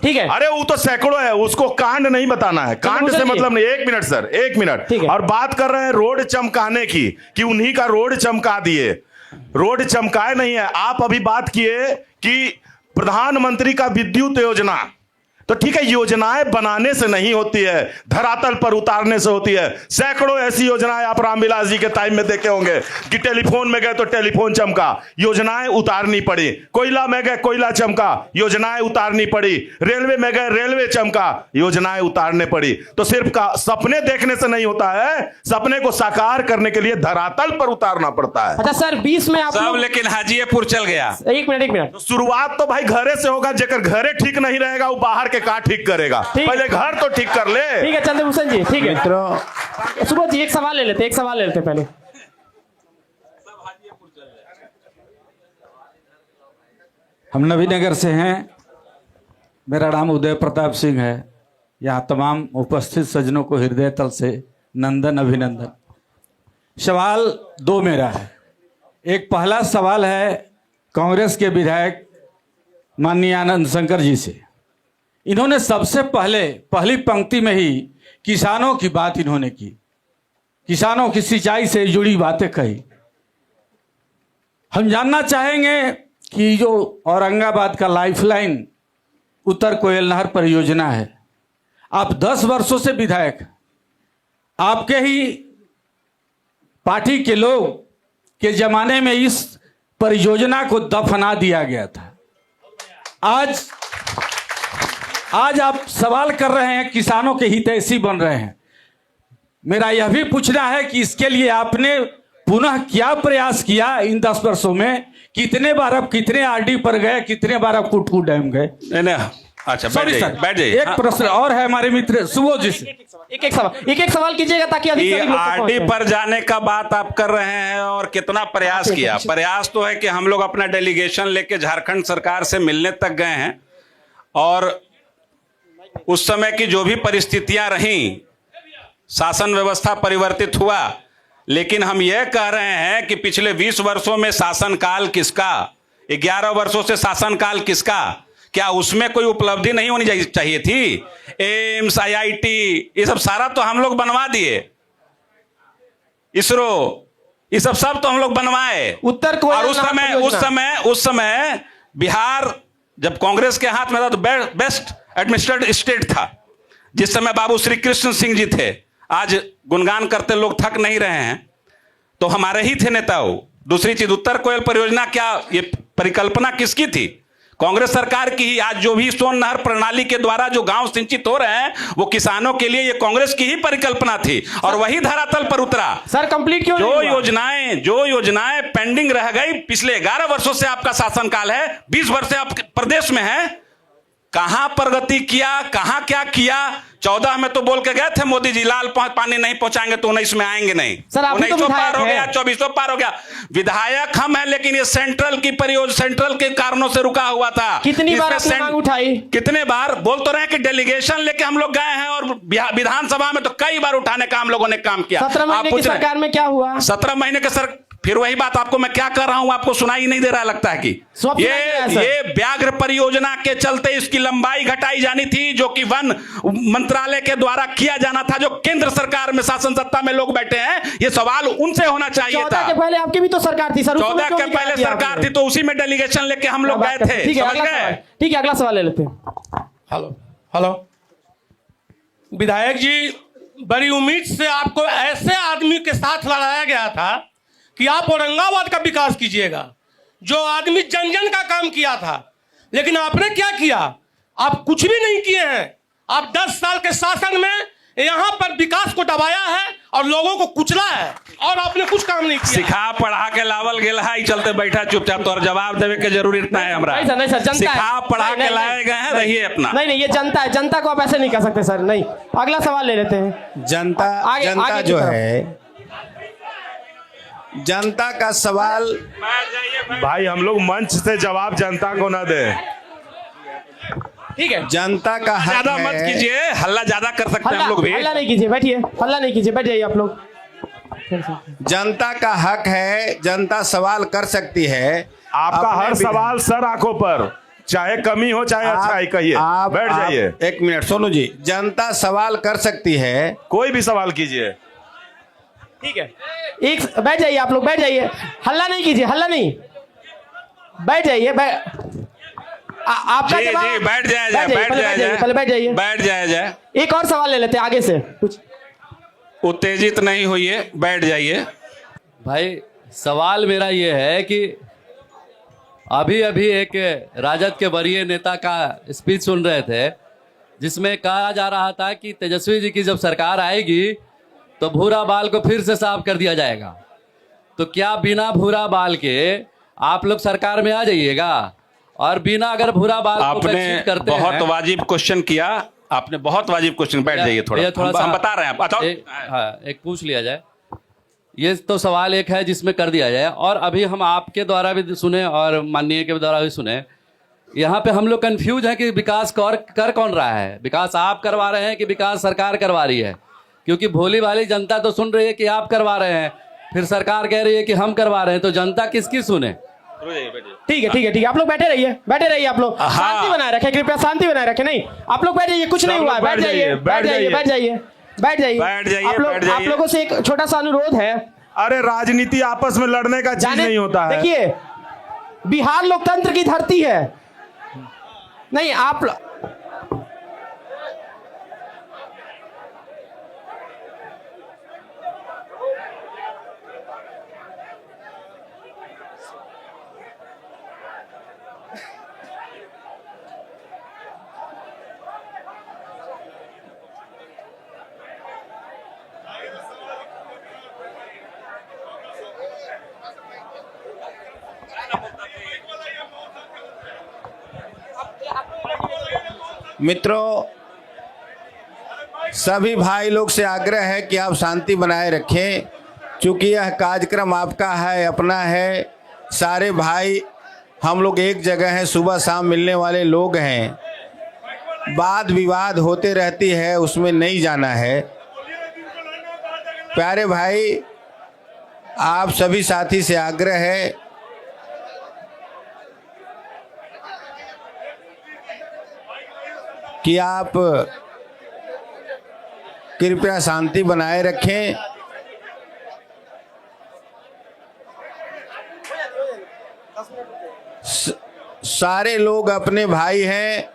ठीक है। अरे वो तो सैकड़ों है, उसको कांड नहीं बताना है, कांड से मतलब नहीं। 1 मिनट सर, 1 मिनट। ठीक है। और बात कर रहे हैं रोड चमकाने की कि उन्हीं का रोड चमका दिए। रोड चमकाए नहीं है। आप अभी बात किए कि प्रधानमंत्री का विद्युत योजना, तो ठीक है, योजनाएं बनाने से नहीं होती है, धरातल पर उतारने से होती है। सैकड़ों ऐसी योजनाएं आप रामविलास जी के टाइम में देखे होंगे कि टेलीफोन में गए तो टेलीफोन चमका, योजनाएं उतारनी पड़ी। कोयला में गए, कोयला चमका, योजनाएं उतारनी पड़ी। रेलवे में गए, रेलवे चमका, योजनाएं उतारने पड़ी। तो सिर्फ सपने देखने से नहीं होता है, सपने को साकार करने के लिए धरातल पर उतारना पड़ता है। अच्छा सर, 20 में आप सब लेकिन हाजीपुर चल गया। एक मिनट। तो शुरुआत तो भाई घरे से होगा। जेकर घरे ठीक नहीं रहेगा वो बाहर के का ठीक करेगा। पहले घर तो ठीक कर ले। ठीक है चंद्रभूषण जी, ठीक है। मित्रों, सुबोध जी एक सवाल ले लेते पहले। हम नवीनगर से हैं। मेरा नाम उदय प्रताप सिंह है। यहाँ तमाम उपस्थित सज्जनों को हृदय तल से नंदन अभिनंदन। सवाल 2 मेरा है। एक पहला सवाल है कांग्रेस के विधायक माननीय आनंद शंकर जी से। इन्होंने सबसे पहली पंक्ति में ही किसानों की बात इन्होंने की, किसानों की सिंचाई से जुड़ी बातें कही। हम जानना चाहेंगे कि जो औरंगाबाद का लाइफलाइन उत्तर कोयल नहर परियोजना है, आप 10 वर्षों से विधायक, आपके ही पार्टी के लोग के जमाने में इस परियोजना को दफना दिया गया था। आज आप सवाल कर रहे हैं, किसानों के हितैषी बन रहे हैं। मेरा यह भी पूछना है कि इसके लिए आपने पुनः क्या प्रयास किया इन 10 वर्षों में? कितने बार आप कितने आरडी पर गए, कितने बार आप कुटकू डैम गए? अच्छा सॉरी सर, बैठ जाइए। एक प्रश्न और है हमारे मित्र सुबोध जी से। एक सवाल कीजिएगा ताकि आरडी पर जाने का बात आप कर रहे हैं और कितना प्रयास किया। प्रयास तो है कि हम लोग अपना डेलीगेशन लेके झारखंड सरकार से मिलने तक गए हैं और उस समय की जो भी परिस्थितियां रहीं, शासन व्यवस्था परिवर्तित हुआ, लेकिन हम यह कह रहे हैं कि पिछले 20 वर्षों में शासनकाल किसका, 11 वर्षों से शासनकाल किसका, क्या उसमें कोई उपलब्धि नहीं होनी चाहिए थी? एम्स, IIT, ये सब सारा तो हम लोग बनवा दिए। इसरो, ये सब तो हम लोग बनवाए। उत्तर कोयल और उस समय बिहार जब कांग्रेस के हाथ में था तो बेस्ट एडमिनिस्ट्रेटेड स्टेट था। जिस समय बाबू श्री कृष्ण सिंह जी थे, आज गुणगान करते लोग थक नहीं रहे हैं, तो हमारे ही थे नेता वो। दूसरी चीज, उत्तर कोयल परियोजना क्या ये परिकल्पना किसकी थी? कांग्रेस सरकार की ही। आज जो भी सोन नहर प्रणाली के द्वारा जो गांव सिंचित हो रहे हैं वो किसानों के लिए ये कांग्रेस की ही परिकल्पना थी और वही धरातल पर उतरा। सर कंप्लीट क्यों? जो योजनाएं पेंडिंग रह गई, पिछले 11 वर्षों से आपका शासनकाल है, 20 वर्ष से आप प्रदेश में हैं, कहां प्रगति किया, कहां क्या किया? 14 में तो बोल के गए थे मोदी जी, लाल पानी नहीं पहुंचाएंगे तो 19 में आएंगे नहीं। 19 पार हो गया, 24 पार हो गया। विधायक हम हैं, लेकिन ये सेंट्रल की परियोजना, सेंट्रल के कारणों से रुका हुआ था। कितनी बार आपने मांग उठाई? कितने बार बोल तो रहे हैं कि डेलीगेशन लेके हम लोग गए हैं और विधानसभा में तो कई बार उठाने का हम लोगों ने काम किया। 17 महीने की सरकार में क्या हुआ? 17 महीने के सर, फिर वही बात आपको मैं क्या कर रहा हूं, आपको सुनाई नहीं दे रहा लगता है कि ये व्याघ्र परियोजना के चलते इसकी लंबाई घटाई जानी थी, जो कि वन मंत्रालय के द्वारा किया जाना था। जो केंद्र सरकार में शासन सत्ता में लोग बैठे हैं, ये सवाल उनसे होना चाहिए था। 14 के पहले आपकी भी तो सरकार थी सर। 14 के पहले सरकार थी तो उसी में डेलीगेशन लेके हम लोग गए थे। ठीक है, अगला सवाल ले लेते हैं। हेलो विधायक जी, बड़ी उम्मीद से आपको ऐसे आदमी के साथ लड़ाया गया था कि आप औरंगाबाद का विकास कीजिएगा, जो आदमी जन जन का काम किया था। लेकिन आपने क्या किया? आप कुछ भी नहीं किए हैं। आप 10 साल के शासन में यहाँ पर विकास को दबाया है और लोगों को कुचला है और आपने कुछ काम नहीं किया। सिखा पढ़ा के लावल गेला है, चलते बैठा चुपचाप, तो जवाब देवे के जरूरी इतना है हमरा। नहीं सर, सिखा पढ़ा के लाए गए हैं, रहिए अपना। नहीं, ये जनता है, जनता को आप ऐसे नहीं कह सकते सर। नहीं, अगला सवाल ले लेते हैं। जनता जो है, जनता का सवाल, भाई हम लोग मंच से जवाब जनता को ना दे। ठीक है, जनता का हक ज्यादा मत कीजिए, हल्ला ज्यादा कर सकते हैं हम लोग भी। हल्ला नहीं कीजिए, बैठिए, हल्ला नहीं कीजिए, बैठ जाइए आप लोग। जनता का हक है, जनता सवाल कर सकती है। आपका हर सवाल सर आंखों पर, चाहे कमी हो चाहे अच्छाई, कहिए। बैठ जाइए। एक मिनट सोनू जी, जनता सवाल कर सकती है, कोई भी सवाल कीजिए। ठीक है, एक बैठ जाइए, आप लोग बैठ जाइए, हल्ला नहीं कीजिए, हल्ला नहीं, बैठ जाइए। आपका जी जवाब जी बैठ जाया जाए, पहले बैठ जाइए, बैठ जाया जाए। एक और सवाल ले लेते हैं आगे से कुछ। उत्तेजित नहीं होइए, बैठ जाइए। भाई सवाल मेरा ये है कि अभी अभी एक राजद के वरीय नेता का स्पीच सुन रहे थे, जिसमें कहा जा रहा था कि तेजस्वी जी की जब सरकार आएगी तो भूरा बाल को फिर से साफ कर दिया जाएगा। तो क्या बिना भूरा बाल के आप लोग सरकार में आ जाइएगा? और बिना अगर भूरा बाल को आपने बैकशीट करते बहुत हैं, वाजिब क्वेश्चन किया, आपने बहुत वाजिब क्वेश्चन। बैठ जाइए थोड़ा, हम बता रहे हैं आप। एक पूछ लिया जाए। ये तो सवाल एक है जिसमें कर दिया जाए। और अभी हम आपके द्वारा भी सुने और माननीय के द्वारा भी सुने, यहाँ पे हम लोग कंफ्यूज हैं कि विकास कर कौन रहा है। विकास आप करवा रहे हैं कि विकास सरकार करवा रही है? क्योंकि भोली भाली जनता तो सुन रही है कि आप करवा रहे हैं, फिर सरकार कह रही है कि हम करवा रहे हैं, तो जनता किसकी सुने? ठीक है ठीक है ठीक है, आप लोग बैठे रहिए आप लोग शांति बनाए रखें, कृपया शांति बनाए रखें। नहीं, आप लोग बैठ जाइए, कुछ नहीं हुआ है, बैठ जाइए बैठ जाइए बैठ जाइए बैठ जाइए। आप लोगों से एक छोटा सा अनुरोध है। अरे राजनीति आपस में लड़ने का चीज नहीं होता है। देखिए, बिहार लोकतंत्र की धरती है। नहीं, आप मित्रों, सभी भाई लोग से आग्रह है कि आप शांति बनाए रखें, क्योंकि यह कार्यक्रम आपका है, अपना है। सारे भाई हम लोग एक जगह हैं, सुबह शाम मिलने वाले लोग हैं। वाद विवाद होते रहती है, उसमें नहीं जाना है। प्यारे भाई, आप सभी साथी से आग्रह है कि आप कृपया शांति बनाए रखें। सारे लोग अपने भाई हैं,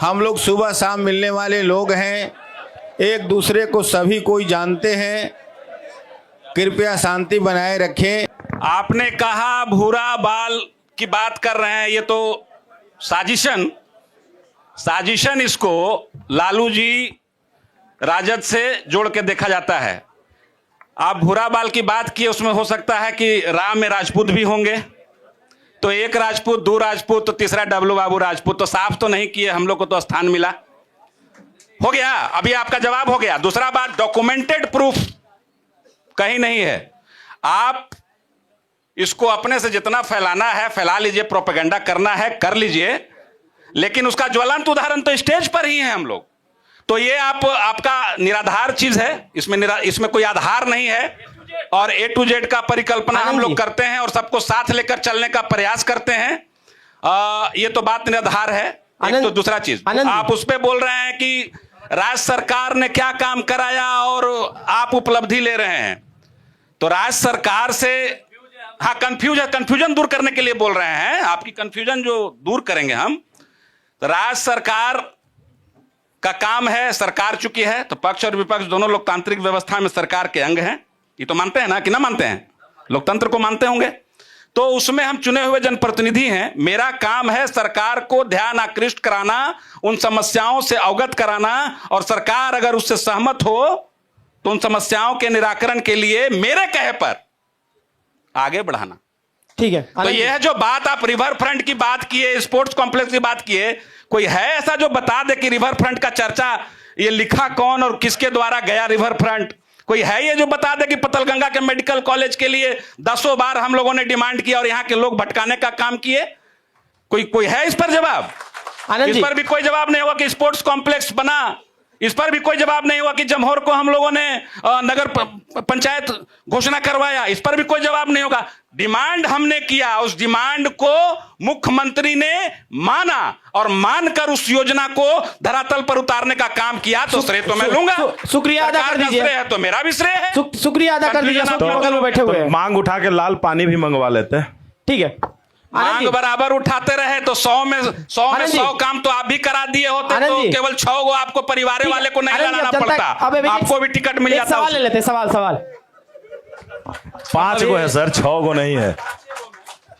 हम लोग सुबह शाम मिलने वाले लोग हैं, एक दूसरे को सभी कोई जानते हैं। कृपया शांति बनाए रखें। आपने कहा भूरा बाल की बात कर रहे हैं, ये तो साजिशन इसको लालू जी राजद से जोड़ के देखा जाता है। आप भूरा बाल की बात किए, उसमें हो सकता है कि राम में राजपूत भी होंगे, तो एक राजपूत, दो राजपूत, तो तीसरा डब्लू बाबू राजपूत। तो साफ तो नहीं किए, हम लोग को तो स्थान मिला। हो गया, अभी आपका जवाब हो गया। दूसरा बात, डॉक्यूमेंटेड प्रूफ कहीं नहीं है। आप इसको अपने से जितना फैलाना है फैला लीजिए, प्रोपेगेंडा करना है कर लीजिए, लेकिन उसका ज्वलंत उदाहरण तो स्टेज पर ही है हम लोग। तो ये आपका निराधार चीज है, इसमें कोई आधार नहीं है। और A to Z का परिकल्पना हम लोग करते हैं और सबको साथ लेकर चलने का प्रयास करते हैं। ये तो बात निराधार है। एक तो दूसरा चीज, आप उस पे बोल रहे हैं कि राज्य सरकार ने क्या काम कराया और आप उपलब्धि ले रहे हैं। तो राज्य सरकार से, हाँ, कंफ्यूजन दूर करने के लिए बोल रहे हैं। आपकी कंफ्यूजन जो दूर करेंगे हम, तो राज्य सरकार का काम है, सरकार चुकी है, तो पक्ष और विपक्ष दोनों लोकतांत्रिक व्यवस्था में सरकार के अंग हैं। ये तो मानते हैं ना, कि ना मानते हैं? लोकतंत्र को मानते होंगे। तो उसमें हम चुने हुए जनप्रतिनिधि हैं। मेरा काम है सरकार को ध्यान आकृष्ट कराना, उन समस्याओं से अवगत कराना, और सरकार अगर उससे सहमत हो तो उन समस्याओं के निराकरण के लिए मेरे कहे पर आगे बढ़ाना। ठीक है। तो यह जो बात आप रिवर फ्रंट की बात किए, स्पोर्ट्स कॉम्प्लेक्स की बात किए, कोई है ऐसा जो बता दे कि रिवर फ्रंट का चर्चा ये लिखा कौन और किसके द्वारा गया रिवर फ्रंट? कोई है ये जो बता दे कि पतलगंगा के मेडिकल कॉलेज के लिए 10 बार हम लोगों ने डिमांड किया और यहां के लोग भटकाने का काम किए? कोई है इस पर जवाब? इस पर भी कोई जवाब नहीं होगा कि स्पोर्ट्स कॉम्प्लेक्स बना। इस पर भी कोई जवाब नहीं हुआ कि जमहोर को हम लोगों ने नगर पंचायत घोषणा करवाया। इस पर भी कोई जवाब नहीं होगा। डिमांड हमने किया, उस डिमांड को मुख्यमंत्री ने माना और मानकर उस योजना को धरातल पर उतारने का काम किया, तो श्रेय तो मैं लूंगा। शुक्रिया अदा कर दीजिए। श्रेय है तो मेरा भी श्रेय है। शुक्रिया अदा कर दीजिए। आप बगल में बैठे हुए हैं, मांग उठा के लाल पानी भी मंगवा लेते हैं। ठीक है, मांग बराबर उठाते रहे तो 100 में 100 काम तो आप भी करा दिए होते, तो केवल 6 गो आपको परिवार वाले को नहीं लड़ाना पड़ता, आपको भी टिकट मिल जाता। सवाल ले लेते हैं, सवाल 5 गो है सर, 6 गो नहीं है।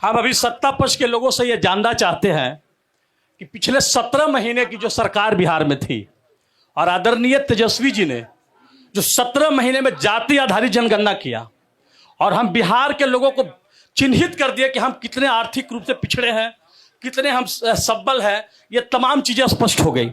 हम अभी सत्ता पक्ष के लोगों से यह जानना चाहते हैं कि पिछले 17 महीने की जो सरकार बिहार में थी और आदरणीय तेजस्वी जी ने जो 17 महीने में जाति आधारित जनगणना किया और हम बिहार के लोगों को चिन्हित कर दिए कि हम कितने आर्थिक रूप से पिछड़े हैं, कितने हम सबल हैं, ये तमाम चीजें स्पष्ट हो गई।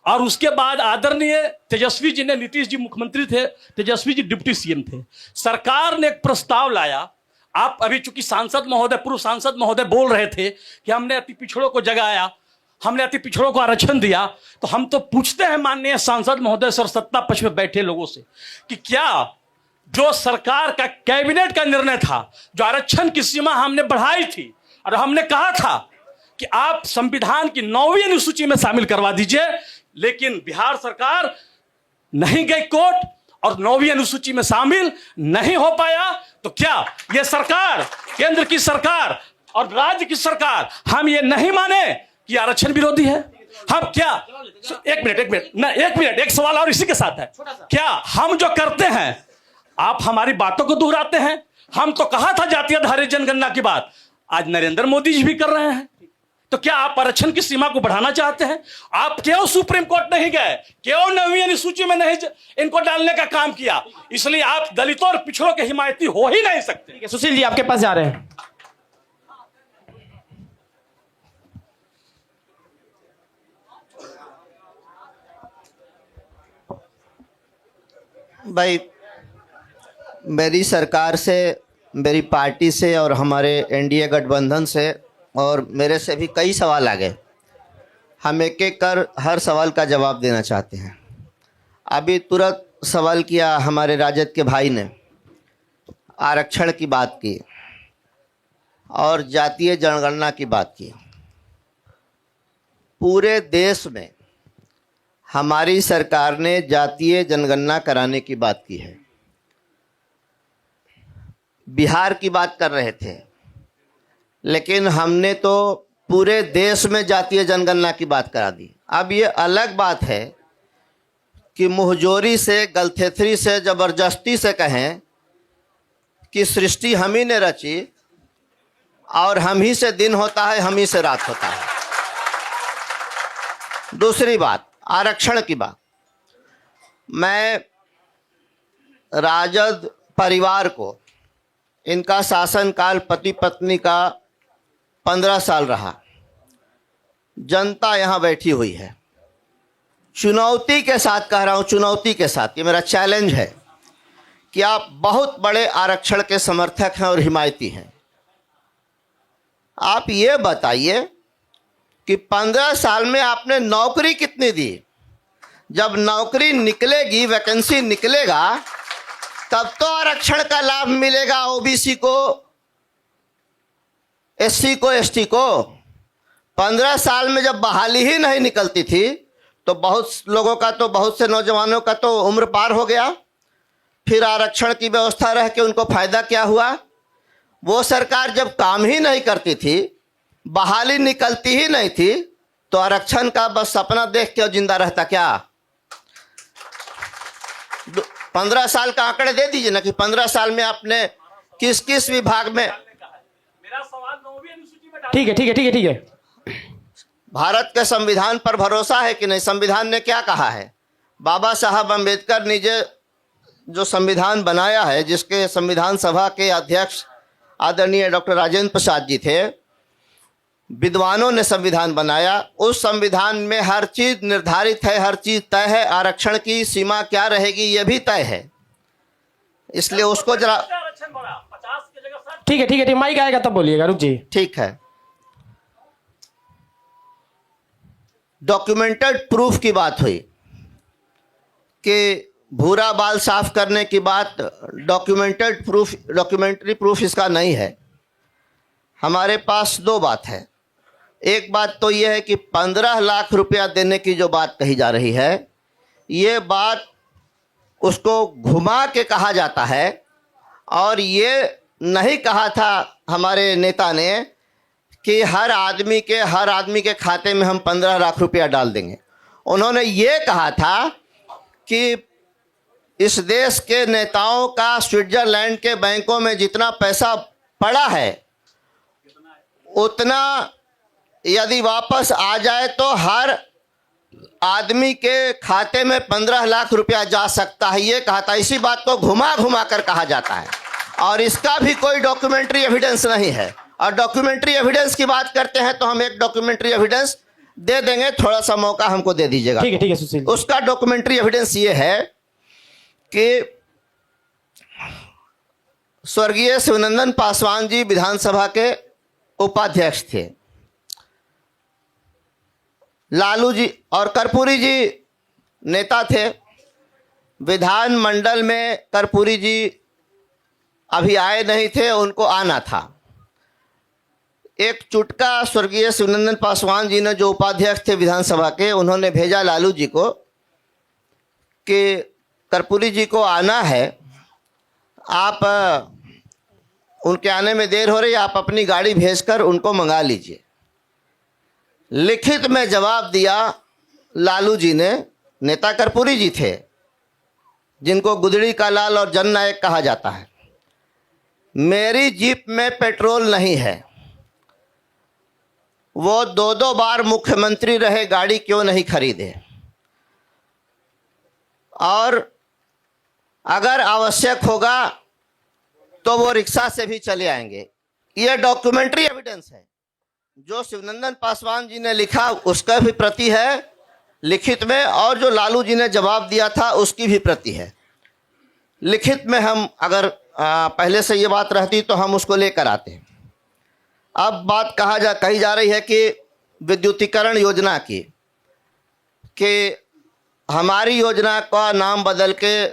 और उसके बाद आदरणीय तेजस्वी जी ने, नीतीश जी मुख्यमंत्री थे, तेजस्वी जी डिप्टी सीएम थे, सरकार ने एक प्रस्ताव लाया। आप अभी चूंकि सांसद महोदय, पूर्व सांसद महोदय बोल रहे थे कि हमने अति पिछड़ों को जगाया, हमने अति पिछड़ों को आरक्षण दिया, तो हम तो पूछते हैं माननीय सांसद महोदय सर, सत्ता पक्ष में बैठे लोगों से कि क्या जो सरकार का कैबिनेट का निर्णय था, जो आरक्षण की सीमा हमने बढ़ाई थी और हमने कहा था कि आप संविधान की 9वीं अनुसूची में शामिल करवा दीजिए, लेकिन बिहार सरकार नहीं गई कोर्ट और 9वीं अनुसूची में शामिल नहीं हो पाया, तो क्या यह सरकार, केंद्र की सरकार और राज्य की सरकार, हम ये नहीं माने कि आरक्षण विरोधी है? हम क्या, एक मिनट, एक सवाल और इसी के साथ है, क्या हम जो करते हैं आप हमारी बातों को दोहराते हैं? हम तो कहा था जातीय आधारित जनगणना की बात, आज नरेंद्र मोदी जी भी कर रहे हैं, तो क्या आप आरक्षण की सीमा को बढ़ाना चाहते हैं? आप क्यों सुप्रीम कोर्ट नहीं गए, क्यों 9वीं अनुसूची में नहीं इनको डालने का काम किया? इसलिए आप दलितों और पिछड़ों के हिमायती हो ही नहीं सकते। सुशील जी आपके पास जा रहे हैं। भाई, मेरी सरकार से, मेरी पार्टी से और हमारे एनडीए गठबंधन से और मेरे से भी कई सवाल आ गए। हम एक एक कर हर सवाल का जवाब देना चाहते हैं। अभी तुरंत सवाल किया हमारे राजद के भाई ने, आरक्षण की बात की और जातीय जनगणना की बात की। पूरे देश में हमारी सरकार ने जातीय जनगणना कराने की बात की है। बिहार की बात कर रहे थे, लेकिन हमने तो पूरे देश में जातीय जनगणना की बात करा दी। अब ये अलग बात है कि मुहजोरी से, गलथेथरी से, जबरदस्ती से कहें कि सृष्टि हम ही ने रची और हम ही से दिन होता है, हम ही से रात होता है। दूसरी बात, आरक्षण की बात। मैं राजद परिवार को, इनका शासनकाल पति पत्नी का 15 साल रहा, जनता यहाँ बैठी हुई है, चुनौती के साथ कह रहा हूँ, चुनौती के साथ, ये मेरा चैलेंज है कि आप बहुत बड़े आरक्षण के समर्थक हैं और हिमायती हैं। आप ये बताइए कि 15 साल में आपने नौकरी कितनी दी? जब नौकरी निकलेगी, वैकेंसी निकलेगा, तब तो आरक्षण का लाभ मिलेगा ओबीसी को, एससी को, एसटी को। 15 साल में जब बहाली ही नहीं निकलती थी तो बहुत लोगों का, तो बहुत से नौजवानों का तो उम्र पार हो गया। फिर आरक्षण की व्यवस्था रह के उनको फायदा क्या हुआ? वो सरकार जब काम ही नहीं करती थी, बहाली निकलती ही नहीं थी, तो आरक्षण का बस सपना देख के जिंदा रहता क्या? 15 साल का आंकड़े दे दीजिए ना कि 15 साल में आपने किस किस विभाग में। मेरा सवाल 9वीं अनुसूची में। ठीक है। भारत के संविधान पर भरोसा है कि नहीं? संविधान ने क्या कहा है? बाबा साहब अम्बेडकर ने जो संविधान बनाया है, जिसके संविधान सभा के अध्यक्ष आदरणीय डॉक्टर राजेंद्र प्रसाद जी थे, विद्वानों ने संविधान बनाया। उस संविधान में हर चीज निर्धारित है, हर चीज तय है। आरक्षण की सीमा क्या रहेगी ये भी तय है, इसलिए उसको जरा। ठीक है, माइक आएगा तब बोलिएगा, रुक जी। ठीक है। डॉक्यूमेंटेड प्रूफ की बात हुई कि भूरा बाल साफ करने की बात, डॉक्यूमेंटेड प्रूफ, डॉक्यूमेंट्री प्रूफ इसका नहीं है। हमारे पास दो बात है। एक बात तो यह है कि 15 लाख रुपया देने की जो बात कही जा रही है, ये बात उसको घुमा के कहा जाता है और ये नहीं कहा था हमारे नेता ने कि हर आदमी के खाते में हम 15 लाख रुपया डाल देंगे। उन्होंने ये कहा था कि इस देश के नेताओं का स्विट्जरलैंड के बैंकों में जितना पैसा पड़ा है उतना यदि वापस आ जाए तो हर आदमी के खाते में 15 लाख रुपया जा सकता है, ये कहा था। इसी बात को घुमा घुमा कर कहा जाता है और इसका भी कोई डॉक्यूमेंट्री एविडेंस नहीं है। और डॉक्यूमेंट्री एविडेंस की बात करते हैं तो हम एक डॉक्यूमेंट्री एविडेंस दे देंगे, थोड़ा सा मौका हमको दे दीजिएगा। ठीक है सुशील। उसका डॉक्यूमेंट्री एविडेंस ये है कि स्वर्गीय शिवनंदन पासवान जी विधानसभा के उपाध्यक्ष थे, लालू जी और कर्पूरी जी नेता थे। विधानमंडल में कर्पूरी जी अभी आए नहीं थे, उनको आना था। एक चुटका स्वर्गीय शिवनंदन पासवान जी ने, जो उपाध्यक्ष थे विधानसभा के, उन्होंने भेजा लालू जी को कि कर्पूरी जी को आना है, आप उनके आने में देर हो रही है, आप अपनी गाड़ी भेजकर उनको मंगा लीजिए। लिखित में जवाब दिया लालू जी ने, नेता कर्पूरी जी थे जिनको गुदड़ी का लाल और जननायक कहा जाता है, मेरी जीप में पेट्रोल नहीं है। वो 2-2 बार मुख्यमंत्री रहे, गाड़ी क्यों नहीं खरीदे? और अगर आवश्यक होगा तो वो रिक्शा से भी चले आएंगे। ये डॉक्यूमेंट्री एविडेंस है। जो शिवनंदन पासवान जी ने लिखा उसका भी प्रति है लिखित में, और जो लालू जी ने जवाब दिया था उसकी भी प्रति है लिखित में। हम अगर पहले से ये बात रहती तो हम उसको लेकर आते हैं। अब बात कही जा रही है कि विद्युतीकरण योजना की, कि हमारी योजना का नाम बदल के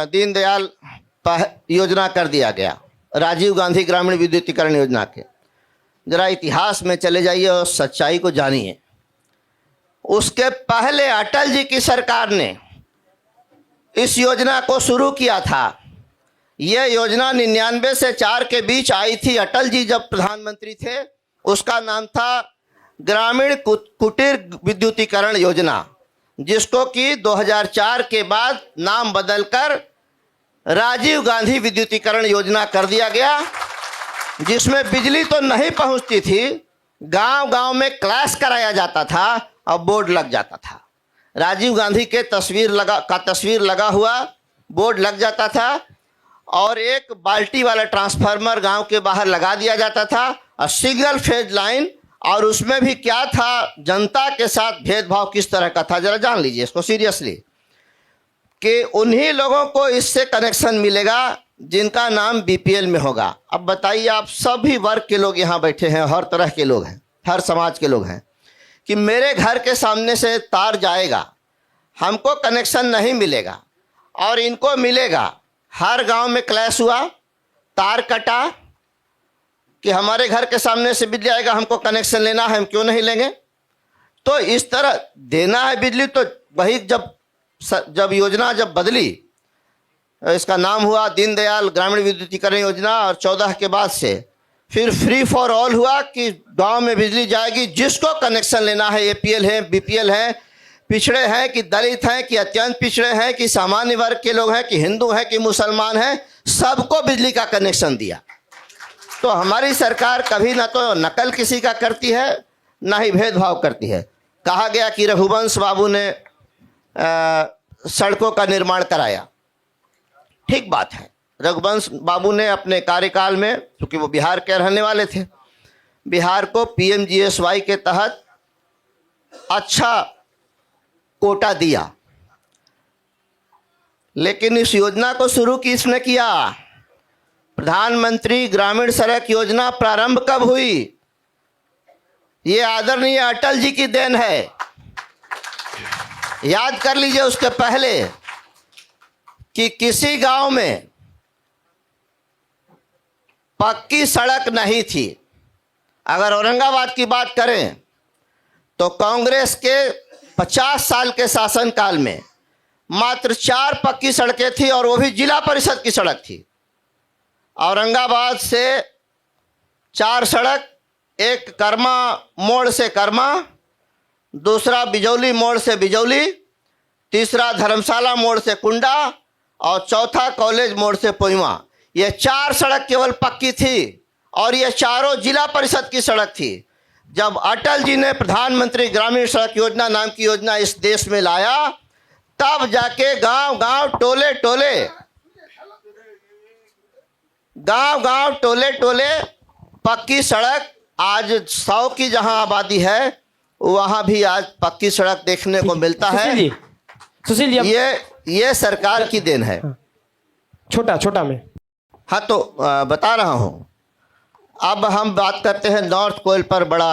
दीनदयाल योजना कर दिया गया, राजीव गांधी ग्रामीण विद्युतीकरण योजना के। जरा इतिहास में चले जाइए और सच्चाई को जानिए। उसके पहले अटल जी की सरकार ने इस योजना को शुरू किया था। यह योजना 99 से 4 के बीच आई थी। अटल जी जब प्रधानमंत्री थे, उसका नाम था ग्रामीण कुटीर विद्युतीकरण योजना, जिसको कि 2004 के बाद नाम बदलकर राजीव गांधी विद्युतीकरण योजना कर दिया गया, जिसमें बिजली तो नहीं पहुंचती थी, गांव-गांव में क्लास कराया जाता था और बोर्ड लग जाता था। राजीव गांधी के तस्वीर लगा हुआ बोर्ड लग जाता था और एक बाल्टी वाला ट्रांसफार्मर गांव के बाहर लगा दिया जाता था और सिंगल फेज लाइन। और उसमें भी क्या था, जनता के साथ भेदभाव किस तरह का था, जरा जान लीजिए इसको सीरियसली, कि उन्हीं लोगों को इससे कनेक्शन मिलेगा जिनका नाम बीपीएल में होगा। अब बताइए, आप सभी वर्ग के लोग यहाँ बैठे हैं, हर तरह के लोग हैं, हर समाज के लोग हैं, कि मेरे घर के सामने से तार जाएगा, हमको कनेक्शन नहीं मिलेगा और इनको मिलेगा। हर गांव में क्लैश हुआ, तार कटा कि हमारे घर के सामने से बिजली आएगा, हमको कनेक्शन लेना है, हम क्यों नहीं लेंगे? तो इस तरह देना है बिजली। तो वही जब योजना जब बदली, इसका नाम हुआ दीनदयाल ग्रामीण विद्युतीकरण योजना, और 14 के बाद से फिर फ्री फॉर ऑल हुआ कि गांव में बिजली जाएगी, जिसको कनेक्शन लेना है, एपीएल है, बीपीएल है, पिछड़े हैं कि दलित हैं कि अत्यंत पिछड़े हैं कि सामान्य वर्ग के लोग हैं कि हिंदू हैं कि मुसलमान हैं, सबको बिजली का कनेक्शन दिया। तो हमारी सरकार कभी ना तो नकल किसी का करती है, ना ही भेदभाव करती है। कहा गया कि रघुवंश बाबू ने सड़कों का निर्माण कराया, ठीक बात है। रघुवंश बाबू ने अपने कार्यकाल में, क्योंकि वो बिहार के रहने वाले थे, बिहार को पीएमजीएसवाई के तहत अच्छा कोटा दिया। लेकिन इस योजना को शुरू किसने किया? प्रधानमंत्री ग्रामीण सड़क योजना प्रारंभ कब हुई? ये आदरणीय अटल जी की देन है। याद कर लीजिए उसके पहले कि किसी गांव में पक्की सड़क नहीं थी। अगर औरंगाबाद की बात करें तो कांग्रेस के 50 साल के शासनकाल में मात्र 4 पक्की सड़कें थी और वो भी जिला परिषद की सड़क थी। औरंगाबाद से 4 सड़क, एक कर्मा मोड़ से कर्मा, दूसरा बिजौली मोड़ से बिजौली, तीसरा धर्मशाला मोड़ से कुंडा और चौथा कॉलेज मोड़ से पोइमा। ये 4 सड़क केवल पक्की थी और ये चारों जिला परिषद की सड़क थी। जब अटल जी ने प्रधानमंत्री ग्रामीण सड़क योजना नाम की योजना इस देश में लाया, तब जाके गांव गांव टोले टोले पक्की सड़क, आज 100 की जहां आबादी है वहां भी आज पक्की सड़क देखने को मिलता है। सुशील जी ये सरकार की देन है। छोटा में हाँ, तो बता रहा हूं। अब हम बात करते हैं नॉर्थ कोयल पर बड़ा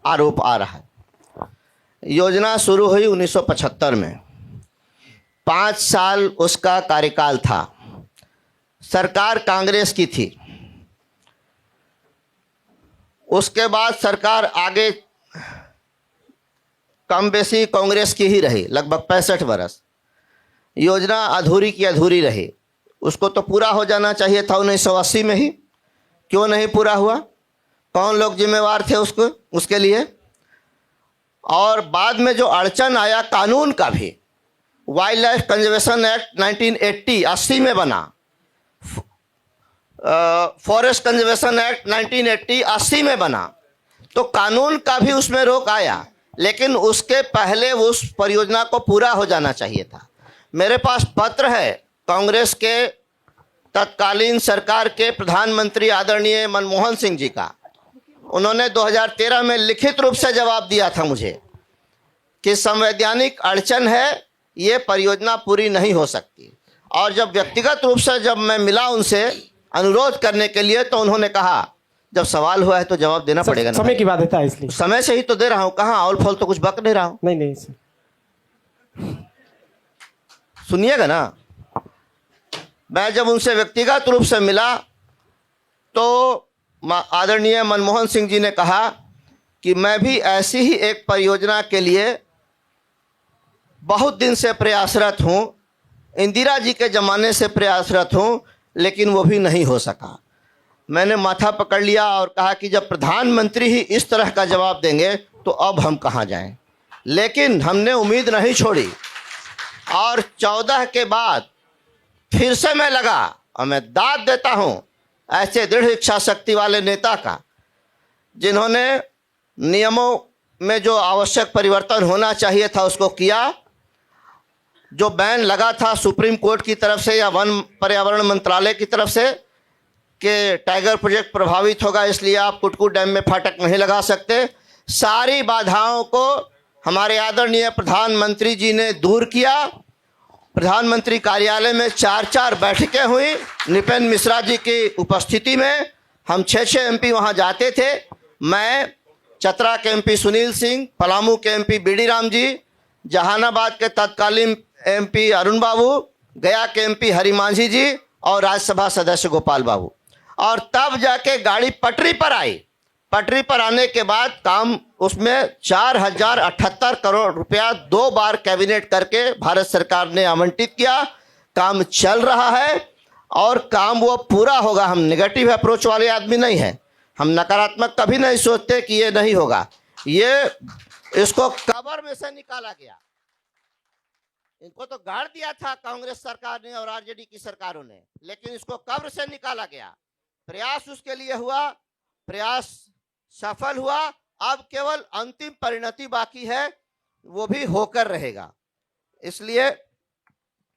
आरोप आ रहा है। योजना शुरू हुई 1975 में, 5 साल उसका कार्यकाल था। सरकार कांग्रेस की थी। उसके बाद सरकार आगे कम बेसी कांग्रेस की ही रही, लगभग 65 वर्ष। योजना अधूरी की अधूरी रही। उसको तो पूरा हो जाना चाहिए था 1980 में ही। क्यों नहीं पूरा हुआ? कौन लोग जिम्मेवार थे उसके लिए? और बाद में जो अड़चन आया कानून का भी, वाइल्ड लाइफ कंजर्वेशन एक्ट 1980 80 में बना, फॉरेस्ट कंजर्वेशन एक्ट 1980 80 में बना, तो कानून का भी उसमें रोक आया। लेकिन उसके पहले उस परियोजना को पूरा हो जाना चाहिए था। मेरे पास पत्र है कांग्रेस के तत्कालीन सरकार के प्रधानमंत्री आदरणीय मनमोहन सिंह जी का। उन्होंने 2013 में लिखित रूप से जवाब दिया था मुझे कि संवैधानिक अड़चन है, ये परियोजना पूरी नहीं हो सकती। और जब व्यक्तिगत रूप से जब मैं मिला उनसे अनुरोध करने के लिए, तो उन्होंने कहा जब सवाल हुआ है तो जवाब देना पड़ेगा। समय की बात है, इसलिए समय से ही तो दे रहा हूँ। कहाँ ऑल फॉल तो कुछ बक नहीं रहा हूँ। नहीं सुनिएगा ना। मैं जब उनसे व्यक्तिगत रूप से मिला तो आदरणीय मनमोहन सिंह जी ने कहा कि मैं भी ऐसी ही एक परियोजना के लिए बहुत दिन से प्रयासरत हूँ, इंदिरा जी के ज़माने से प्रयासरत हूँ, लेकिन वो भी नहीं हो सका। मैंने माथा पकड़ लिया और कहा कि जब प्रधानमंत्री ही इस तरह का जवाब देंगे तो अब हम कहाँ जाएं। लेकिन हमने उम्मीद नहीं छोड़ी और 14 के बाद फिर से मैं लगा, और मैं दाद देता हूं ऐसे दृढ़ इच्छा शक्ति वाले नेता का, जिन्होंने नियमों में जो आवश्यक परिवर्तन होना चाहिए था उसको किया। जो बैन लगा था सुप्रीम कोर्ट की तरफ से या वन पर्यावरण मंत्रालय की तरफ से कि टाइगर प्रोजेक्ट प्रभावित होगा इसलिए आप कुटकुट डैम में फाटक नहीं लगा सकते, सारी बाधाओं को हमारे आदरणीय प्रधानमंत्री जी ने दूर किया। प्रधानमंत्री कार्यालय में 4 बैठकें हुई निपेन मिश्रा जी की उपस्थिति में। हम 6 एमपी वहां जाते थे। मैं, चतरा के एमपी सुनील सिंह, पलामू के एमपी बीडी राम जी, जहानाबाद के तत्कालीन एमपी अरुण बाबू, गया के एमपी हरि मांझी जी और राज्यसभा सदस्य गोपाल बाबू। और तब जाके गाड़ी पटरी पर आई। पटरी पर आने के बाद काम उसमें 4078 करोड़ रुपया 2 बार कैबिनेट करके भारत सरकार ने आवंटित किया। काम चल रहा है और काम वो पूरा होगा। हम नेगेटिव अप्रोच वाले आदमी नहीं हैं, हम नकारात्मक कभी नहीं सोचते कि ये नहीं होगा। ये इसको कब्र में से निकाला गया। इनको तो गाड़ दिया था कांग्रेस सरकार ने और आरजेडी की सरकारों ने, लेकिन इसको कब्र से निकाला गया। प्रयास उसके लिए हुआ, प्रयास सफल हुआ। अब केवल अंतिम परिणति बाकी है, वो भी होकर रहेगा। इसलिए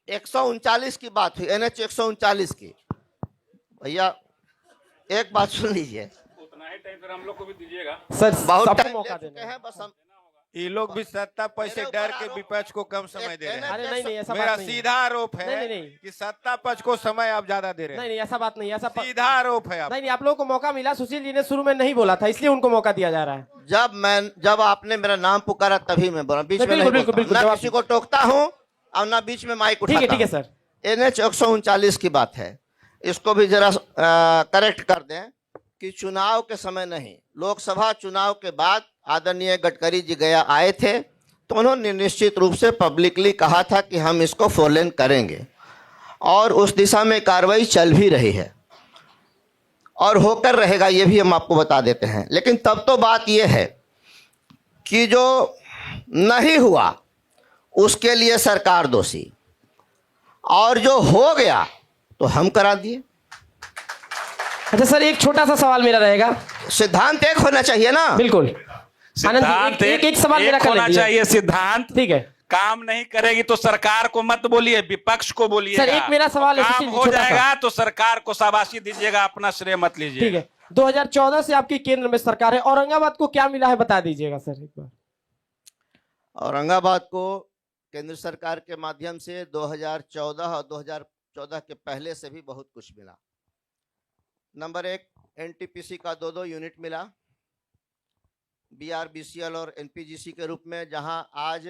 139 की बात हुई, NH 139 की। भैया एक बात सुन लीजिए, उतना ही टाइम फिर हम लोग को भी दीजिएगा सर, बहुत सबको टाइम मौका ले चुके देना हैं। बस हम ये लोग भी सत्ता पक्ष से डर के विपक्ष को कम समय दे रहे हैं। अरे नहीं ऐसा मेरा बात नहीं है। सीधा आरोप है नहीं। कि सत्ता पक्ष को समय आप ज्यादा दे रहे हैं। नहीं ऐसा बात नहीं, ऐसा सीधा आरोप है आप। नहीं, आप लोगों को मौका मिला। सुशील जी ने शुरू में नहीं बोला था, इसलिए उनको मौका दिया जा रहा है। जब आपने मेरा नाम पुकारा तभी मैं बोला, बीच में नहीं बोलता। ना किसी को टोकता हूँ और ना बीच में माइक उठाता हूँ। ठीक है सर। NH 139 की बात है। इसको भी जरा करेक्ट कर दें कि चुनाव के समय नहीं, लोकसभा चुनाव के बाद आदरणीय गडकरी जी आए थे तो उन्होंने निश्चित रूप से पब्लिकली कहा था कि हम इसको 4 लेन करेंगे और उस दिशा में कार्रवाई चल भी रही है और होकर रहेगा, ये भी हम आपको बता देते हैं। लेकिन तब तो बात ये है कि जो नहीं हुआ उसके लिए सरकार दोषी और जो हो गया तो हम करा दिए। अच्छा सर, एक छोटा सा सवाल मेरा रहेगा। सिद्धांत एक होना चाहिए ना। बिल्कुल आनंद जी, एक सवाल मेरा कर होना लीजिए। चाहिए सिद्धांत। ठीक है, काम नहीं करेगी तो सरकार को मत बोलिए, विपक्ष को बोलिए। सर एक मेरा सवाल है, काम हो जाएगा तो सरकार को शाबाशी दीजिएगा, अपना श्रेय मत लीजिए। ठीक है, 2014 से आपकी केंद्र में सरकार है, औरंगाबाद को क्या मिला है बता दीजिएगा सर एक बार। औरंगाबाद को केंद्र सरकार के माध्यम से 2014 और 2014 के पहले से भी बहुत कुछ मिला। नंबर 1, एनटीपीसी का 2 यूनिट मिला, बीआरबीसीएल और एनपीजीसी के रूप में, जहां आज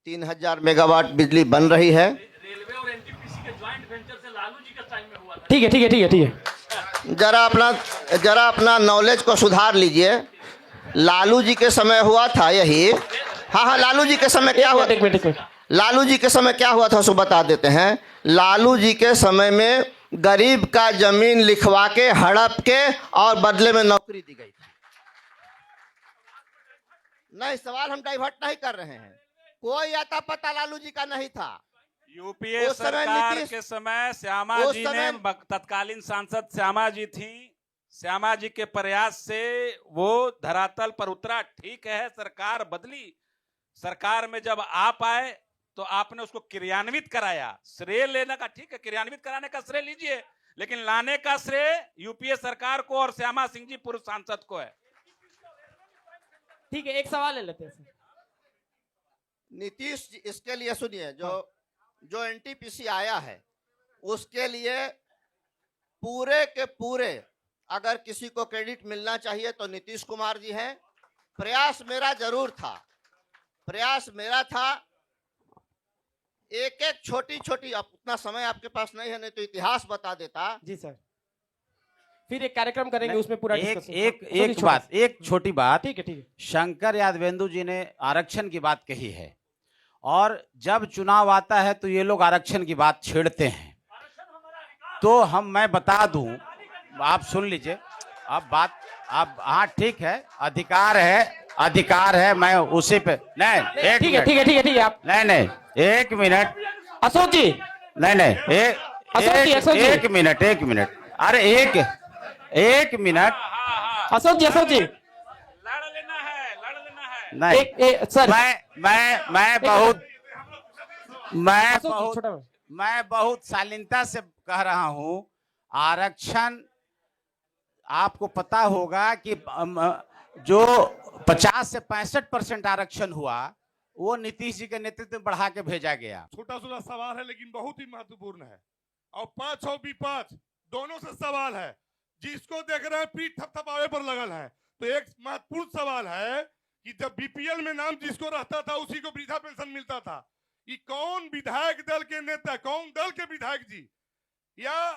3000 मेगावाट बिजली बन रही है। रेलवे और एनटीपीसी के ज्वाइंट वेंचर से लालू जी के टाइम में हुआ था। ठीक है ठीक है ठीक है ठीक है, जरा अपना नॉलेज को सुधार लीजिए। लालू जी के समय हुआ था यही। हाँ, लालू जी के समय क्या हुआ? एक मिनट। लालू जी के समय क्या हुआ था उसको बता देते हैं। लालू जी के समय में गरीब का जमीन लिखवा के हड़प के और बदले में नौकरी दी गई। नहीं, सवाल हम डाइवर्ट नहीं कर रहे हैं। कोई आता पता लालू जी का नहीं था। यूपीए सरकार के समय श्यामा जी ने, तत्कालीन सांसद श्यामा जी थी, श्यामा जी के प्रयास से वो धरातल पर उतरा। ठीक है, सरकार बदली, सरकार में जब आप आए तो आपने उसको क्रियान्वित कराया। श्रेय लेने का ठीक है, क्रियान्वित कराने का श्रेय लीजिए, लेकिन लाने का श्रेय यूपीए सरकार को और श्यामा सिंह जी पूर्व सांसद को है। ठीक है, एक सवाल ले लेते हैं सर। नीतीश जी, इसके लिए सुनिए, जो एनटीपीसी आया है उसके लिए पूरे के पूरे अगर किसी को क्रेडिट मिलना चाहिए तो नीतीश कुमार जी हैं। प्रयास मेरा जरूर था, प्रयास मेरा था। एक एक छोटी छोटी, उतना समय आपके पास नहीं है, नहीं तो इतिहास बता देता। जी सर, फिर एक कार्यक्रम करेंगे उसमें पूरा डिस्कशन। एक छोटी बात। ठीक है ठीक है। शंकर यादवेंदु जी ने आरक्षण की बात कही है और जब चुनाव आता है तो ये लोग आरक्षण की बात छेड़ते हैं। तो मैं बता दूं, आप सुन लीजिए, अब बात आप, हाँ ठीक है, अधिकार है, मैं उसी पे नहीं। ठीक है ठीक है ठीक है ठीक है, आप नहीं 1 मिनट अशोक जी, नहीं एक मिनट, अरे एक मिनट अशोक जी लड़ लेना है। नहीं सर, मैं बहुत शालीनता से कह रहा हूं, आरक्षण आपको पता होगा कि जो 50 से 65% आरक्षण हुआ वो नीतीश जी के नेतृत्व में बढ़ा के भेजा गया। छोटा सा सवाल है लेकिन बहुत ही महत्वपूर्ण है और 5 और विपक्ष दोनों से सवाल है। जिसको देख रहे हैं पीठ थपथपावे पर लगल है। तो एक महत्वपूर्ण सवाल है कि जब बीपीएल में नाम जिसको रहता था उसी को वृद्धा पेंशन मिलता था। ये कौन विधायक दल के नेता, कौन दल के विधायक जी या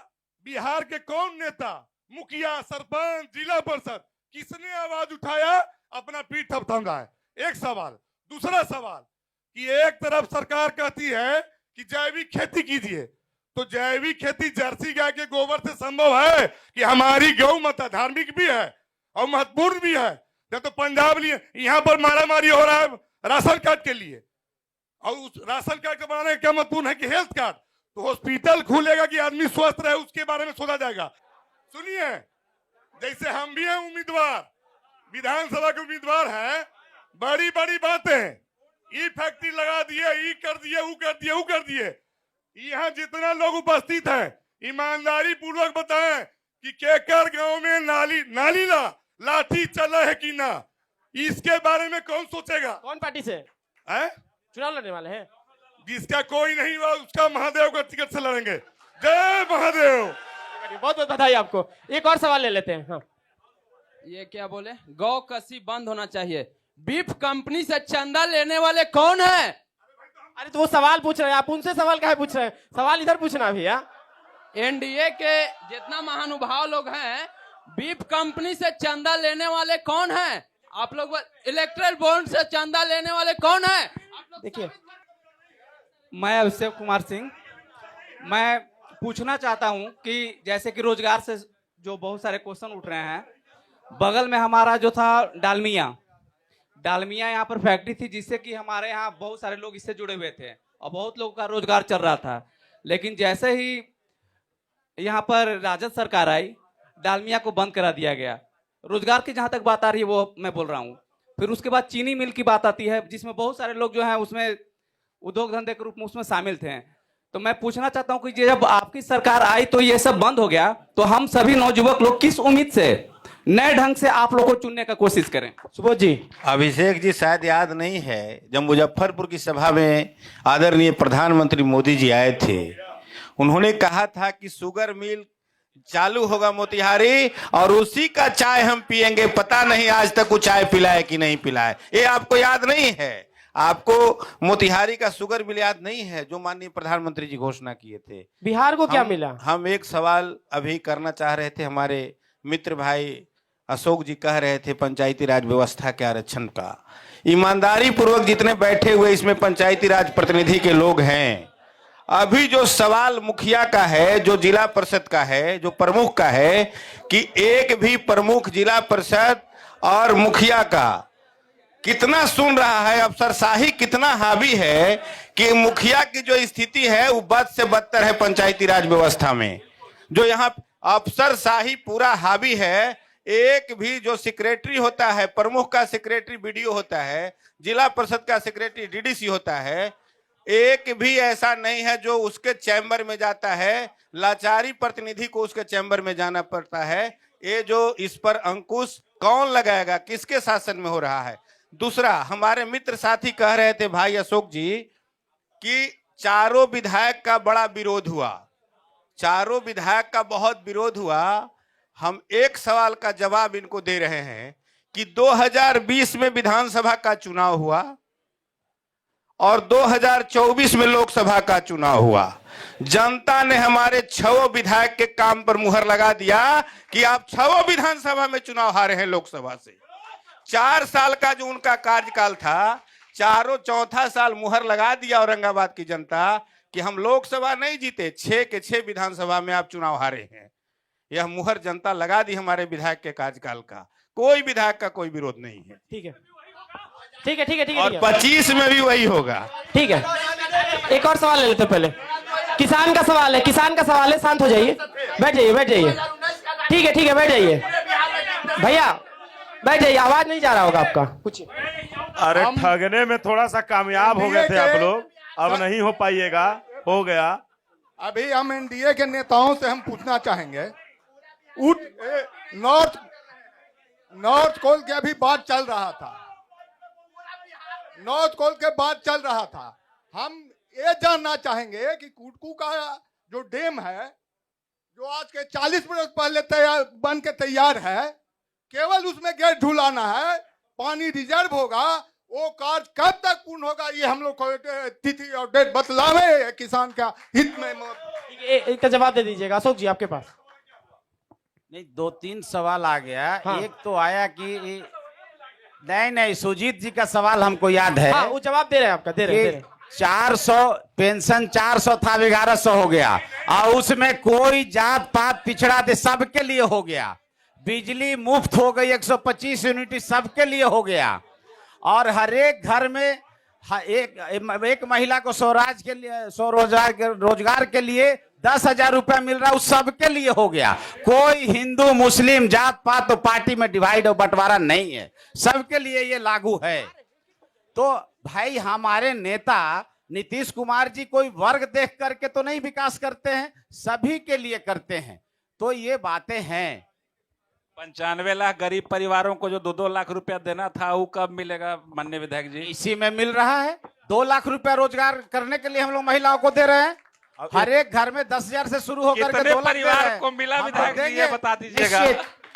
बिहार के कौन नेता, मुखिया, सरपंच, जिला परिषद, किसने आवाज उठाया अपना पीठ थपथपाए? एक सवाल। दूसरा सवाल कि एक तरफ सरकार कहती है कि जैविक खेती कीजिए, तो जैविक खेती जर्सी गाय के गोबर से संभव है कि हमारी गौ माता धार्मिक भी है और महत्वपूर्ण भी है। तो पंजाब लिए यहाँ पर मारामारी हो रहा है राशन कार्ड के लिए, और उस राशन कार्ड को बनाने का क्या महत्वपूर्ण है कि हेल्थ कार्ड। तो हॉस्पिटल खुलेगा कि आदमी स्वस्थ रहे उसके बारे में सोचा जाएगा। सुनिए, जैसे हम भी हैं उम्मीदवार, विधानसभा के उम्मीदवार हैं, बड़ी बड़ी बातें, ई फैक्ट्री लगा दिए, ई कर दिए, वो कर दिए, वो कर दिए। यहाँ जितना लोग उपस्थित हैं ईमानदारी पूर्वक बताएं कि केकर गांव में नाली लाठी चला है कि ना, इसके बारे में कौन सोचेगा? कौन पार्टी से है? चुनाव लड़ने वाले हैं? जिसका कोई नहीं हुआ उसका महादेव का टिकट से लड़ेंगे। जय महादेव। बहुत बहुत बधाई आपको। एक और सवाल ले लेते हैं। हाँ, ये क्या बोले, गौ कसी बंद होना चाहिए। बीफ कंपनी से चंदा लेने वाले कौन है? अरे तो वो सवाल पूछ रहे हैं, आप उनसे सवाल काहे पूछ रहे हैं? सवाल इधर पूछना भैया। एनडीए के जितना महानुभाव लोग हैं, बीफ कंपनी से चंदा लेने वाले कौन हैं? आप लोग इलेक्ट्रल बॉन्ड से चंदा लेने वाले कौन हैं? देखिए, मैं अभिषेक कुमार सिंह, मैं पूछना चाहता हूं कि जैसे कि रोजगार से जो बहुत सारे क्वेश्चन उठ रहे हैं, बगल में हमारा जो था डालमिया यहाँ पर फैक्ट्री थी, जिससे कि हमारे यहाँ बहुत सारे लोग इससे जुड़े हुए थे और बहुत लोगों का रोजगार चल रहा था। लेकिन जैसे ही यहाँ पर राजद सरकार आई, डालमिया को बंद करा दिया गया। रोजगार की जहाँ तक बात आ रही है वो मैं बोल रहा हूँ। फिर उसके बाद चीनी मिल की बात आती है, जिसमें बहुत सारे लोग जो हैं उसमें उद्योग धंधे के रूप में उसमें शामिल थे। तो मैं पूछना चाहता हूँ कि जब आपकी सरकार आई तो ये सब बंद हो गया, तो हम सभी नौजुवक लोग किस उम्मीद से नए ढंग से आप लोग को चुनने का कोशिश करें? सुबोध जी। अभिषेक जी, शायद याद नहीं है, जब मुजफ्फरपुर की सभा में आदरणीय प्रधानमंत्री मोदी जी आए थे, उन्होंने कहा था कि शुगर मिल चालू होगा मोतिहारी और उसी का चाय हम पिएंगे। पता नहीं आज तक वो चाय पिलाए कि नहीं पिलाए, ये आपको याद नहीं है? आपको मोतिहारी का शुगर मिल याद नहीं है जो माननीय प्रधानमंत्री जी घोषणा किए थे? बिहार को क्या मिला? हम एक सवाल अभी करना चाह रहे थे, हमारे मित्र भाई अशोक जी कह रहे थे पंचायती राज व्यवस्था के आरक्षण का। ईमानदारी पूर्वक जितने बैठे हुए इसमें पंचायती राज प्रतिनिधि के लोग हैं, अभी जो सवाल मुखिया का है, जो जिला परिषद का है, जो प्रमुख का है, कि एक भी प्रमुख जिला परिषद और मुखिया का कितना सुन रहा है, अफसरशाही कितना हावी है कि मुखिया की जो स्थिति है वो बद से बदतर है पंचायती राज व्यवस्था में। जो यहाँ अफसरशाही पूरा हावी है, एक भी जो सेक्रेटरी होता है, प्रमुख का सेक्रेटरी बीडीओ होता है, जिला परिषद का सेक्रेटरी डीडीसी होता है, एक भी ऐसा नहीं है जो उसके चैम्बर में जाता है। लाचारी प्रतिनिधि को उसके चैम्बर में जाना पड़ता है। ये जो इस पर अंकुश कौन लगाएगा, किसके शासन में हो रहा है? दूसरा, हमारे मित्र साथी कह रहे थे भाई अशोक जी कि चारों विधायक का बड़ा विरोध हुआ, चारों विधायक का बहुत विरोध हुआ। हम एक सवाल का जवाब इनको दे रहे हैं कि 2020 में विधानसभा का चुनाव हुआ और 2024 में लोकसभा का चुनाव हुआ। जनता ने हमारे 6 विधायक के काम पर मुहर लगा दिया कि आप 6 विधानसभा में चुनाव हारे हैं लोकसभा से। 4 साल का जो उनका कार्यकाल था, चारों चौथा साल मुहर लगा दिया औरंगाबाद की जनता कि हम लोकसभा नहीं जीते, 6 के 6 विधानसभा में आप चुनाव हारे हैं। यह मुहर जनता लगा दी हमारे विधायक के कार्यकाल का। कोई विधायक का कोई विरोध नहीं है। ठीक है, ठीक है, ठीक है, ठीक है। और 25 में भी वही होगा। ठीक है, एक और सवाल ले लेते पहले। किसान का सवाल है, किसान का सवाल है। शांत हो जाइए, बैठ जाइए, बैठ जाइए। ठीक है, ठीक है, बैठ जाइए भैया, बैठ जाइए। आवाज नहीं जा रहा होगा आपका, पूछिए। अरे ठगने में थोड़ा सा कामयाब हो गए थे आप लोग, अब नहीं हो पाइएगा, हो गया। अभी हम एनडीए के नेताओं से हम पूछना चाहेंगे, नॉर्थ कोल की अभी बात चल रहा था, नॉर्थ कोल के बात चल रहा था। हम ये जानना चाहेंगे कि कुटकू का जो डैम है, जो आज के 40 मिनट पहले बन के तैयार है, केवल उसमें गेट ढुलाना है, पानी रिजर्व होगा। वो कार्य कब तक पूर्ण होगा, ये हम लोग को तिथि और डेट बतलावे किसान का हित में। एक का जवाब दे दीजिएगा अशोक जी, आपके पास। नहीं, 2-3 सवाल आ गया। हाँ। एक तो आया कि नहीं, सुजीत जी का सवाल हमको याद है। हाँ, वो जवाब दे रहे हैं आपका, दे रहे हैं। 400 पेंशन 400 था, 1100 हो गया, और उसमें कोई जात पात पिछड़ा थे, सबके लिए हो गया। बिजली मुफ्त हो गई, 125 यूनिट सबके लिए हो गया। और हर एक घर में एक महिला को स्वराज के लिए, रोजगार के लिए 10,000 रुपया मिल रहा है, उस सबके लिए हो गया। कोई हिंदू मुस्लिम जात पात तो पार्टी में डिवाइड और बंटवारा नहीं है, सबके लिए ये लागू है। तो भाई हमारे नेता नीतीश कुमार जी कोई वर्ग देख करके तो नहीं विकास करते हैं, सभी के लिए करते हैं। तो ये बातें हैं। 95 लाख गरीब परिवारों को जो 2-2 लाख रुपया देना था, वो कब मिलेगा माननीय विधायक जी? इसी में मिल रहा है। 2 लाख रुपया रोजगार करने के लिए हम लोग महिलाओं को दे रहे हैं। हर एक घर में 10,000 से शुरू होकर के 2 लाख परिवार को मिला विधायक जी, ये बता दीजिएगा।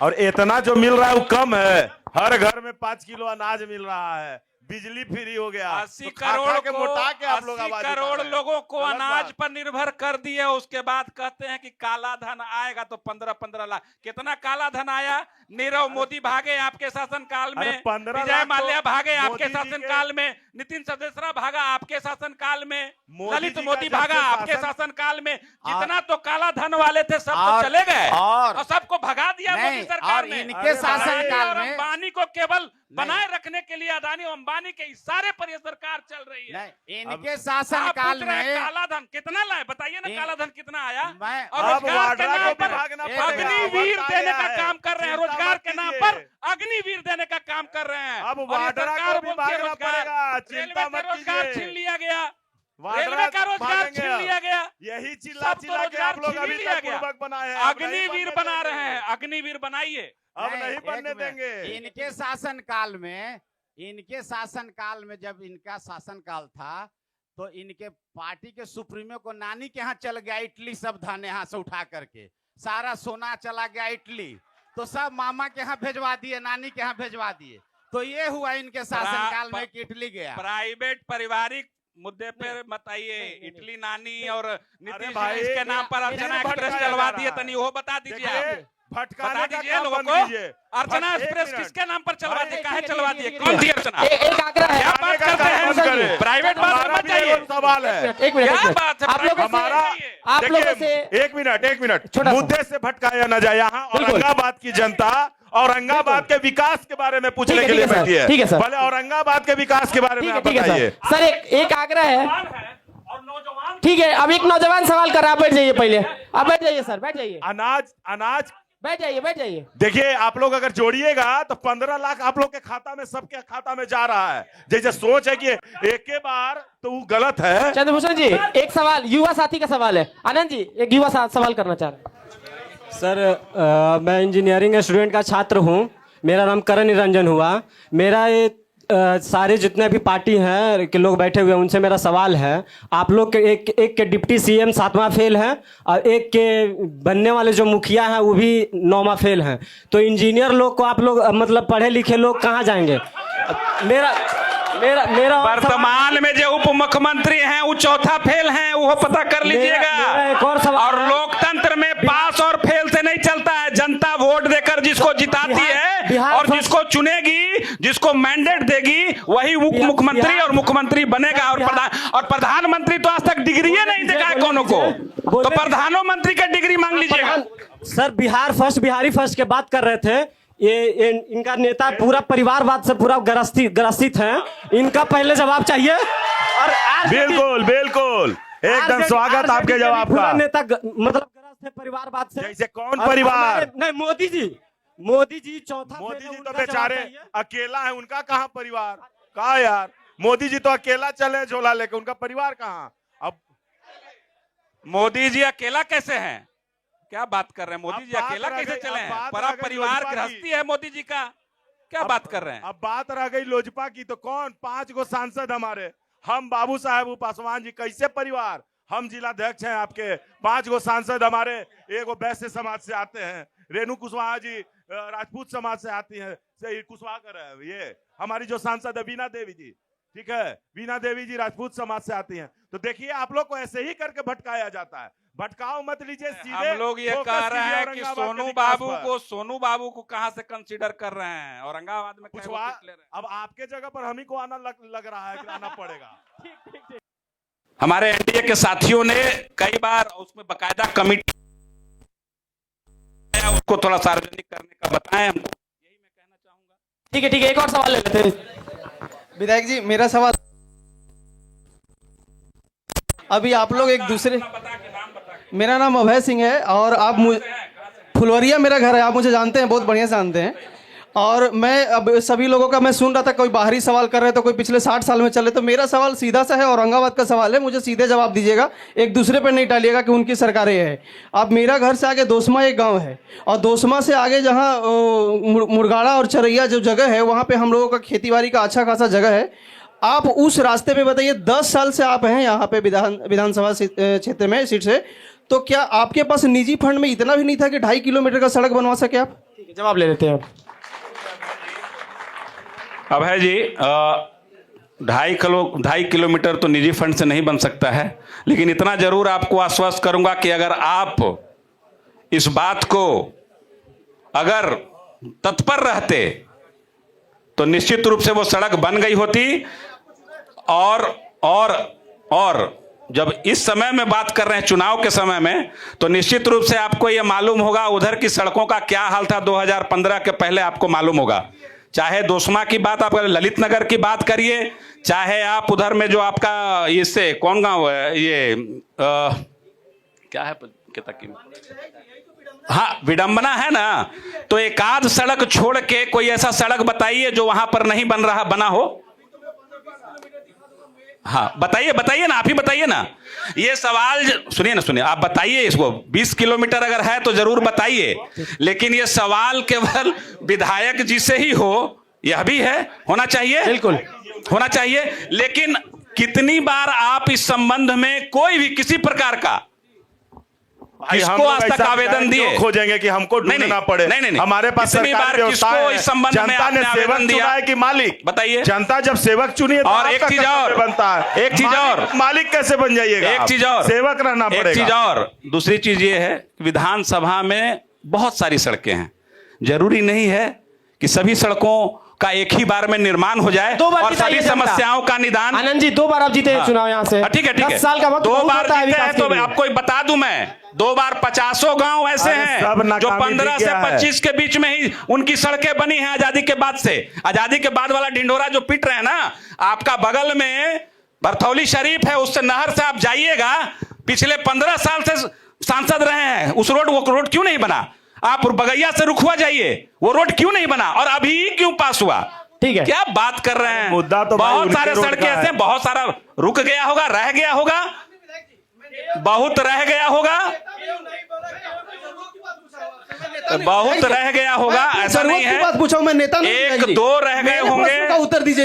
और इतना जो मिल रहा है वो कम है। हर घर में 5 किलो अनाज मिल रहा है, बिजली फ्री हो गया, 80 तो खा करोड़ के को मोटा के आप लोग 80 आबादी बढ़ा करोड़ रहे हैं। लोगों को गलत अनाज बात। पर निर्भर कर दिए, उसके बाद कहते हैं कि काला धन आएगा तो 15-15 लाख। कितना काला धन आया? नीरव मोदी भागे आपके शासन काल अरे में, 15 विजय लाख तो माल्या भागे आपके मोदी जी शासन के- काल में, नितिन सदेसरा भागा आपके शासन काल में, मोदी ललित जी का मोदी जब भागा से आपके शासन- शासन काल में। जितना तो काला धन वाले थे सब तो चले गए और सबको भगा दिया मोदी सरकार ने। इनके शासन काल और में अंबानी को केवल बनाए रखने के लिए अदानी और अंबानी के इशारे पर ये सरकार चल रही है। इनके शासन आप काल पूछ रहे हैं में काला धन कितना लाए, बताइए ना काला धन कितना आया? मैं और अब रोजगार के वाड्रा नाम को पर भी भागना पड़ेगा, अग्निवीर वक्त देने आया का है। काम कर रहे हैं, चिंता रोजगार मत के नाम कीजिए। पर अग्निवीर देने का काम कर रहे हैं। अब और ये वाड्रा सरकार को भी बोलती है भागना रोजगार। पड़ेगा, रेलवे चिंता का मत रोजगार कीजिए। छीन लिया गया, वाड्रा रेलवे का रोजगार भागेंगे छीन अब। लिया गया, यही चिल्ला सब तो चिल्ला के आप लोग रोजगार अभी छीन लिया तक गया। पूर्वक बनाए हैं, अब नहीं अग्निवीर बनने बना रहे देंगे। हैं, अग्निवीर बनाइए। अब नहीं एक बनने मिनट। देंगे। इनके शासन काल में, इनके शासन काल में जब इनका शासन काल था तो इनके पार्टी के सुप्रीमो को नानी के यहाँ चल गया इटली, सब धन यहाँ से उठा करके, सारा सोना चला गया इटली, तो सब मामा के यहाँ भेजवा दिए, नानी के यहाँ भेजवा दिए। तो ये हुआ इनके शासन काल में कि इटली गया। प्राइवेट पारिवारिक मुद्दे पर मत आइए। इटली नानी और नीतीश भाई, इसके नाम पर अर्चना इधर एक्सप्रेस भटकाया चलवा जा दिए, रहा तनी वो बता दीजिए आप। देखिए, भटकाने बता का दीजिए काम लोगों बंद को, कीजिए। अर्चना एक एक्सप्रेस मिनट। किसके नाम पर चलवा दी, भाई, काहे ठीक है, चलवा ठीक दिए, है, कौन ठीक थी है। अर्चना? एक आग्रह है, क्या बात करते हैं काम हम? करें। प्राइवेट बात हमारा मत भी जाइए। एक सवाल है। एक मिनट, क्या बात है? आप लोगों से हमारा आप लोगों देखिए, से एक मिनट छोटा सा। मुद्दे से भटकाया न जाए। यहाँ औरंगाबाद की जनता औरंगाबाद के विकास के बारे में पूछने ठीक है, के लिए ठीक है बैठी है। सर, ठीक है सर। पहले औरंगाबाद के विकास के बारे में आप ठीक है बताइए। सर। सर एक आग्रह है, और नौजवान ठीक है, अब एक नौजवान सवाल कर रहा है, आप बैठ जाइए पहले, आप बैठ जाइए सर, बैठ जाइए, अनाज बैठ जाइए, बैठ जाइए। देखिए, आप लोग अगर जोड़िएगा तो 15 लाख आप लोग के खाता में, सबके खाता में जा रहा है। जैसे सोच है कि एक के बार, तो वो गलत है। चंद्रभूषण जी, एक सवाल युवा साथी का सवाल है। आनंद जी, एक युवा सवाल करना चाह रहे हैं। सर मैं इंजीनियरिंग स्टूडेंट का छात्र हूँ, मेरा नाम करण निरंजन हुआ। मेरा ये सारे जितने भी पार्टी हैं के लोग बैठे हुए हैं, उनसे मेरा सवाल है, आप लोग के एक के डिप्टी सीएम 7वां फेल है और एक के बनने वाले जो मुखिया हैं वो भी 9वां फेल हैं, तो इंजीनियर लोग को आप लोग मतलब पढ़े लिखे लोग कहाँ जाएंगे? मेरा मेरा मेरा वर्तमान में जो उप मुख्यमंत्री हैं वो चौथा फेल हैं, वो पता कर लीजिएगा। मेरा एक और सवाल और लोकतंत्र में पास और फेल से नहीं चलता है, जनता वोट देकर जिसको जिताती है बिहार और जिसको चुनेगी, जिसको मैंडेट देगी, वही उप मुख्यमंत्री और मुख्यमंत्री बनेगा। और प्रधानमंत्री तो आज तक डिग्री नहीं देखा है कोनो को, तो प्रधानमंत्री का डिग्री मांग लीजिएगा। Sir Bihar first, Bihari first के बात कर रहे थे, ये इनका नेता पूरा परिवारवाद से पूरा ग्रसित है, इनका पहले जवाब चाहिए। और बिल्कुल बिल्कुल एकदम स्वागत आपके जवाब का। पूरा नेता मतलब ग्रस्त है परिवारवाद से। जैसे कौन परिवार? नहीं, मोदी जी चौथा। मोदी जी तो बेचारे अकेला है, उनका कहाँ परिवार? कहा यार, मोदी जी तो अकेला चले झोला लेके, उनका परिवार कहाँ? अब मोदी जी अकेला कैसे हैं? क्या बात कर रहे हैं? मोदी जी अकेला कैसे चले हैं? पूरा परिवार गृहस्थी है मोदी जी का, क्या बात कर रहे हैं? अब बात रह गई लोजपा की, तो कौन? 5 गो सांसद हमारे, हम बाबू साहब पासवान जी, कैसे परिवार? हम जिलाध्यक्ष हैं आपके, 5 गो सांसद हमारे, एगो वैश्य समाज से आते हैं, रेणु कुशवाहा जी राजपूत समाज से आती हैं, कुशवाहा कर रहे हैं। ये हमारी जो सांसद है बीना देवी जी, ठीक है, बीना देवी जी राजपूत समाज से आती हैं। तो देखिए, आप लोग को ऐसे ही करके भटकाया जाता है। भटकाओ मत लीजिए, सीधे हम लोग ये कह रहे हैं कि सोनू बाबू को कहां से कंसीडर कर रहे हैं? औरंगाबाद में कुशवाहा, अब आपके जगह पर हम ही को आना लग रहा है कि आना पड़ेगा। हमारे एनडीए के साथियों ने कई बार उसमें बकायदा कमिटी, उसको थोड़ा सार्वजनिक करने का बताएं हमको, यही मैं कहना चाहूंगा। ठीक है, एक और सवाल ले लेते हैं। विधायक जी, मेरा सवाल, अभी आप लोग एक दूसरे, मेरा नाम अभय सिंह है और आप फुलवरिया मेरा घर है, आप मुझे जानते हैं, बहुत बढ़िया से जानते हैं। और मैं अब सभी लोगों का मैं सुन रहा था, कोई बाहरी सवाल कर रहे हैं तो कोई पिछले 60 साल में चले, तो मेरा सवाल सीधा सा है, औरंगाबाद का सवाल है, मुझे सीधे जवाब दीजिएगा, एक दूसरे पर नहीं टालिएगा कि उनकी सरकारें है। अब मेरा घर से आगे दोसमा एक गांव है और दोसमा से आगे जहां मुरगाड़ा और चरैया जो जगह है, वहां पे हम लोगों का खेतीबाड़ी का अच्छा खासा जगह है। आप उस रास्ते पे बताइए, 10 साल से आप हैं यहाँ पे विधानसभा क्षेत्र में सीट से, तो क्या आपके पास निजी फंड में इतना भी नहीं था कि 2.5 किलोमीटर का सड़क बनवा सके आप? ठीक है, जवाब ले लेते हैं आप। अभय जी, 2.5 किलोमीटर तो निजी फंड से नहीं बन सकता है, लेकिन इतना जरूर आपको आश्वस्त करूंगा कि अगर आप इस बात को अगर तत्पर रहते तो निश्चित रूप से वो सड़क बन गई होती। और जब इस समय में बात कर रहे हैं चुनाव के समय में, तो निश्चित रूप से आपको यह मालूम होगा उधर की सड़कों का क्या हाल था 2015 के पहले, आपको मालूम होगा। चाहे दोसमा की बात आप ललित नगर की बात करिए, चाहे आप उधर में जो आपका इससे कौन गांव है ये क्या है हाँ विडंबना है ना, तो एक आध सड़क छोड़ के कोई ऐसा सड़क बताइए जो वहां पर नहीं बना हो। हाँ बताइए ना, आप ही बताइए ना। ये सवाल सुनिए आप बताइए इसको। 20 किलोमीटर अगर है तो जरूर बताइए, लेकिन ये सवाल केवल विधायक जी से ही हो, यह भी है, होना चाहिए, बिल्कुल होना चाहिए। लेकिन कितनी बार आप इस संबंध में कोई भी किसी प्रकार का किसको आज तक आवेदन दिए? खोजेंगे कि हमको ढूंढना पड़े। नहीं, हमारे पास कितनी बार किसको इस संबंध में आपने सेवक चुना है कि मालिक? बताइए। जनता जब सेवक चुनी है तो और एक चीज और बनता है, एक चीज और मालिक कैसे बन जाइएगा? एक चीज और सेवक रहना पड़ेगा। एक चीज और दूसरी चीज ये है, विधानसभा में बहुत सारी सड़कें हैं, जरूरी नहीं है कि सभी सड़कों का एक ही बार में निर्माण हो जाए और सभी समस्याओं का निदान। आनंद जी 2 बार आप जीते हैं चुनाव यहाँ से। ठीक है 10 साल का वक्त 2 बार जीते हैं तो आपको बता दूं मैं, 2 बार 50 गांव ऐसे हैं जो 15 से 25 के बीच में ही उनकी सड़कें बनी हैं आजादी के बाद से। आजादी के बाद वाला ढिंढोरा जो पीट रहे हैं ना, आपका बगल में बरथौली शरीफ है, उससे नहर से आप जाइएगा, पिछले 15 साल से सांसद रहे हैं, उस वो रोड क्यों नहीं बना? आप बगैया से रुखवा जाइए, वो रोड क्यों नहीं बना और अभी क्यों पास हुआ? ठीक है, क्या बात कर रहे हैं? मुद्दा तो बहुत सारे सड़कें ऐसे, बहुत सारा रुक गया होगा, रह गया होगा, बहुत रह गया होगा, बहुत रह गया होगा, ऐसा नहीं है। बात पूछा मैं नेता नहीं, 1-2 रह गए होंगे, उत्तर दीजिए।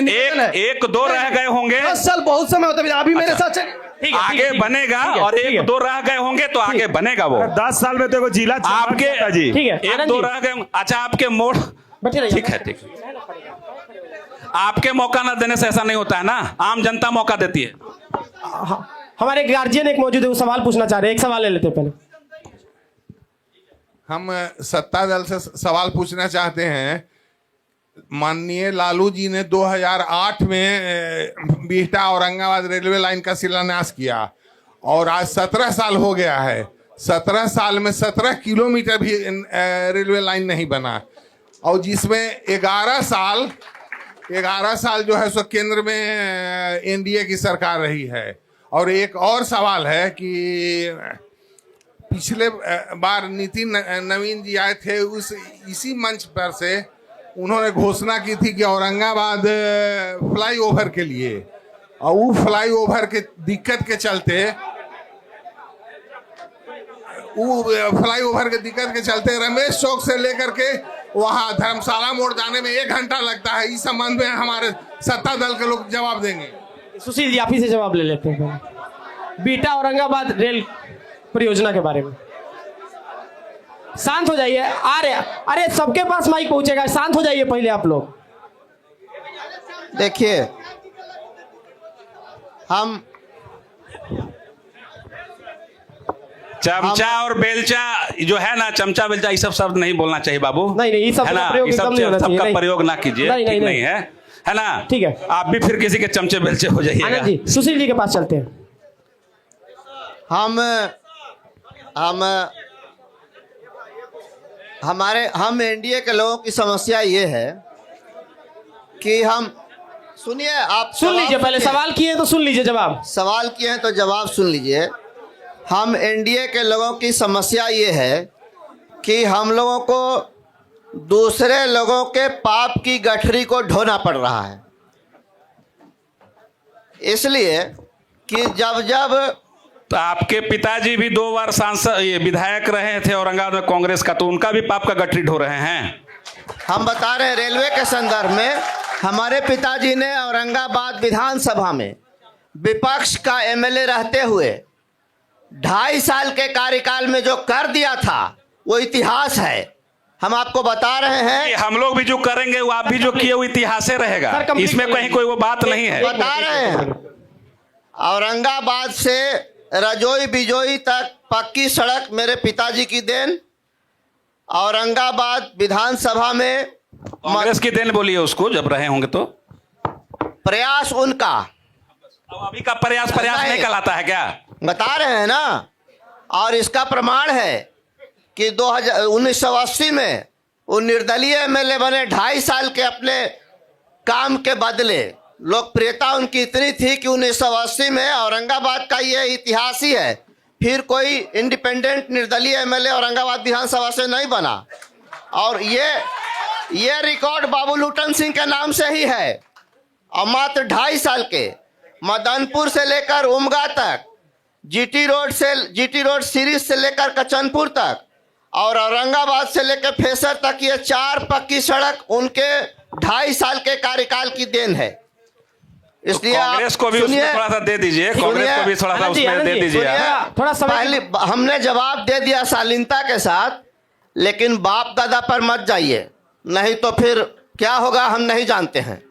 1-2 रह गए होंगे, 10 साल बहुत समय होता है, अभी मेरे साथ चलिए। आगे बनेगा और 1-2 रह गए होंगे तो आगे बनेगा वो। 10 साल में तो जिला आपके जी, ठीक है 1-2 रह गए। अच्छा आपके मोड़, ठीक है ठीक है, आपके मौका ना देने से ऐसा नहीं होता है ना, आम जनता मौका देती है। हमारे गार्जियन एक मौजूद है, वो सवाल पूछना चाह रहे हैं, एक सवाल ले लेते हैं पहले। हम सत्ता दल से सवाल पूछना चाहते हैं। माननीय लालू जी ने 2008 में बिहटा औरंगाबाद रेलवे लाइन का शिलान्यास किया और आज 17 साल हो गया है। 17 साल में 17 किलोमीटर भी रेलवे लाइन नहीं बना, और जिसमें 11 साल जो है सो केंद्र में एनडीए की सरकार रही है। और एक और सवाल है कि पिछले बार नितिन नवीन जी आए थे, इसी मंच पर से उन्होंने घोषणा की थी कि औरंगाबाद फ्लाईओवर के लिए, और वो फ्लाईओवर के दिक्कत के चलते रमेश चौक से लेकर के वहां धर्मशाला मोड़ जाने में 1 घंटा लगता है। इस संबंध में हमारे सत्ता दल के लोग जवाब देंगे। सुशील जी आप ही से जवाब ले लेते हैं बिहटा औरंगाबाद रेल परियोजना के बारे में। शांत हो जाइए, अरे सबके पास माइक पहुंचेगा, शांत हो जाइए पहले आप लोग। देखिए, हम चमचा और बेलचा जो है ना, चमचा बेलचा ये सब शब्द नहीं बोलना चाहिए बाबू। नहीं ये सब है ना, प्रयोग ये सब नहीं होना चाहिए। सबका प्रयोग ना कीजिए, ठीक नहीं है ना? ठीक है, आप भी फिर किसी के चमचे बेलचे हो जाइएगा। आनंद जी सुशील जी के पास चलते हैं। हम एनडीए के लोगों की समस्या ये है कि हम सुनिए, आप सुन लीजिए, पहले सवाल किए तो सुन लीजिए जवाब। सवाल किए हैं तो जवाब सुन लीजिए। हम एनडीए के लोगों की समस्या ये है कि हम लोगों को दूसरे लोगों के पाप की गठरी को ढोना पड़ रहा है, इसलिए कि जब तो आपके पिताजी भी 2 बार सांसद विधायक रहे थे औरंगाबाद में कांग्रेस का, तो उनका भी पाप का गठरी ढो रहे हैं। हम बता रहे हैं रेलवे के संदर्भ में, हमारे पिताजी ने औरंगाबाद विधानसभा में विपक्ष का एमएलए रहते हुए 2.5 साल के कार्यकाल में जो कर दिया था वो इतिहास है। हम आपको बता रहे हैं, हम लोग भी जो करेंगे वो आप भी जो किए वो इतिहास से रहेगा, इसमें कहीं कोई वो बात नहीं है। बता रहे हैं औरंगाबाद से रजोई बिजोई तक पक्की सड़क मेरे पिताजी की देन। औरंगाबाद विधानसभा में कांग्रेस की देन बोलिए उसको, जब रहे होंगे तो। प्रयास उनका, अब अभी का प्रयास नहीं कहलाता है क्या? बता रहे हैं ना। और इसका प्रमाण है कि 1980 में वो निर्दलीय एमएलए बने, 2.5 साल के अपने काम के बदले लोकप्रियता उनकी इतनी थी कि 1980 में औरंगाबाद का ये इतिहास ही है, फिर कोई इंडिपेंडेंट निर्दलीय एमएलए औरंगाबाद विधानसभा से नहीं बना। और ये रिकॉर्ड बाबू लुटन सिंह के नाम से ही है। और मात्र 2.5 साल के मदनपुर से लेकर उमगा तक, जीटी रोड सीरीज से लेकर कचनपुर तक और औरंगाबाद से लेकर फेसर तक, ये 4 पक्की सड़क उनके 2.5 साल के कार्यकाल की देन है। इसलिए कांग्रेस को भी उसमें थोड़ा सा दे दीजिए, कांग्रेस को भी थोड़ा सा उसमें दे दीजिए। थोड़ा पहले हमने जवाब दे दिया शालीनता के साथ, लेकिन बाप दादा पर मत जाइए, नहीं तो फिर क्या होगा हम नहीं जानते हैं।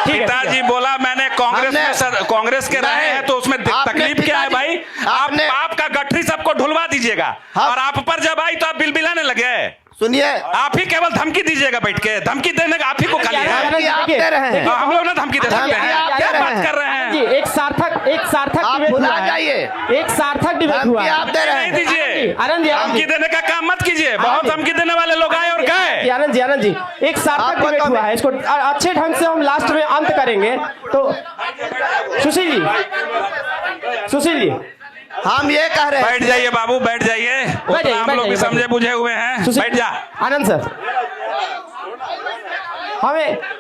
पिताजी बोला मैंने कांग्रेस के रहे हैं तो उसमें तकलीफ क्या है भाई? आपका गठरी सबको ढुलवा दीजिएगा और आप पर जब आई तो आप बिलबिलाने लगे। सुनिए, आप ही केवल धमकी दीजिएगा, बैठ के धमकी देने का आप ही को खाली है। आप दे रहे हैं, हम लोग ना धमकी दे सकते हैं, क्या बात कर रहे हैं? एक सार्थक डिबेट हुआ है। एक सार्थक डिबेट हुआ है। आप दे रहे नहीं दीजिए, आनंद जी, धमकी देने का काम मत कीजिए। बहुत धमकी देने वाले लोग आए और गए। आनंद जी एक सार्थक डिबेट हुआ है, इसको अच्छे ढंग से हम लास्ट में अंत करेंगे। तो सुशील जी हम ये कह रहे हैं, बैठ जाइए बाबू, बैठ जाइए। हम लोग भी समझे बुझे हुए हैं, बैठ जा। आनंद सर,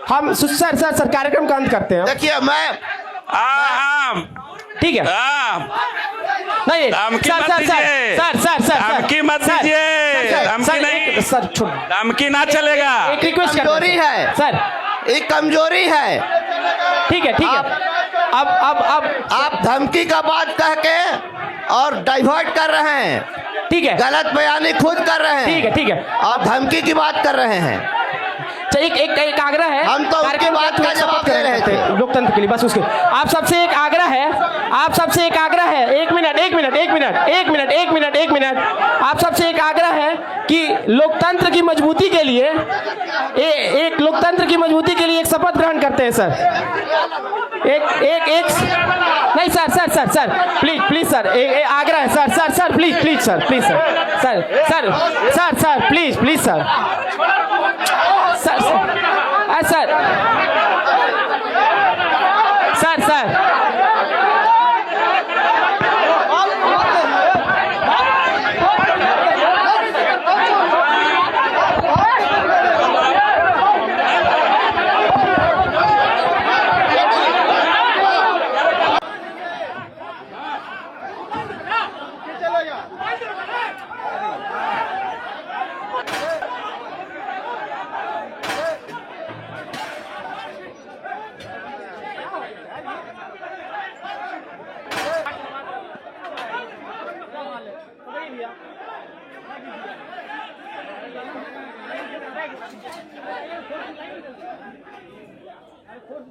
हम सर कार्यक्रम का अंत करते हैं। देखिए मैं ठीक है, नहीं धमकी मत दीजिए, धमकी मत दीजिए, धमकी नहीं सर, धमकी ना चलेगा। एक रिक्वेस्ट कमजोरी है सर, एक कमजोरी है। ठीक है अब आप धमकी का बात कह के और डाइवर्ट कर रहे हैं। ठीक है, गलत बयानी खुद कर रहे हैं। ठीक है आप धमकी की बात कर रहे हैं। एक आग्रह है, हम तो उनकी बात का जवाब दे रहे थे लोकतंत्र के लिए, बस उसके आप सबसे एक आग्रह है, आप सबसे एक मिनट, आप सबसे एक आग्रह है कि लोकतंत्र की मजबूती के लिए एक शपथ ग्रहण करते हैं सर। एक नहीं सर प्लीज सर, आग्रह है sir please sir please sir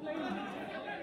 Thank you.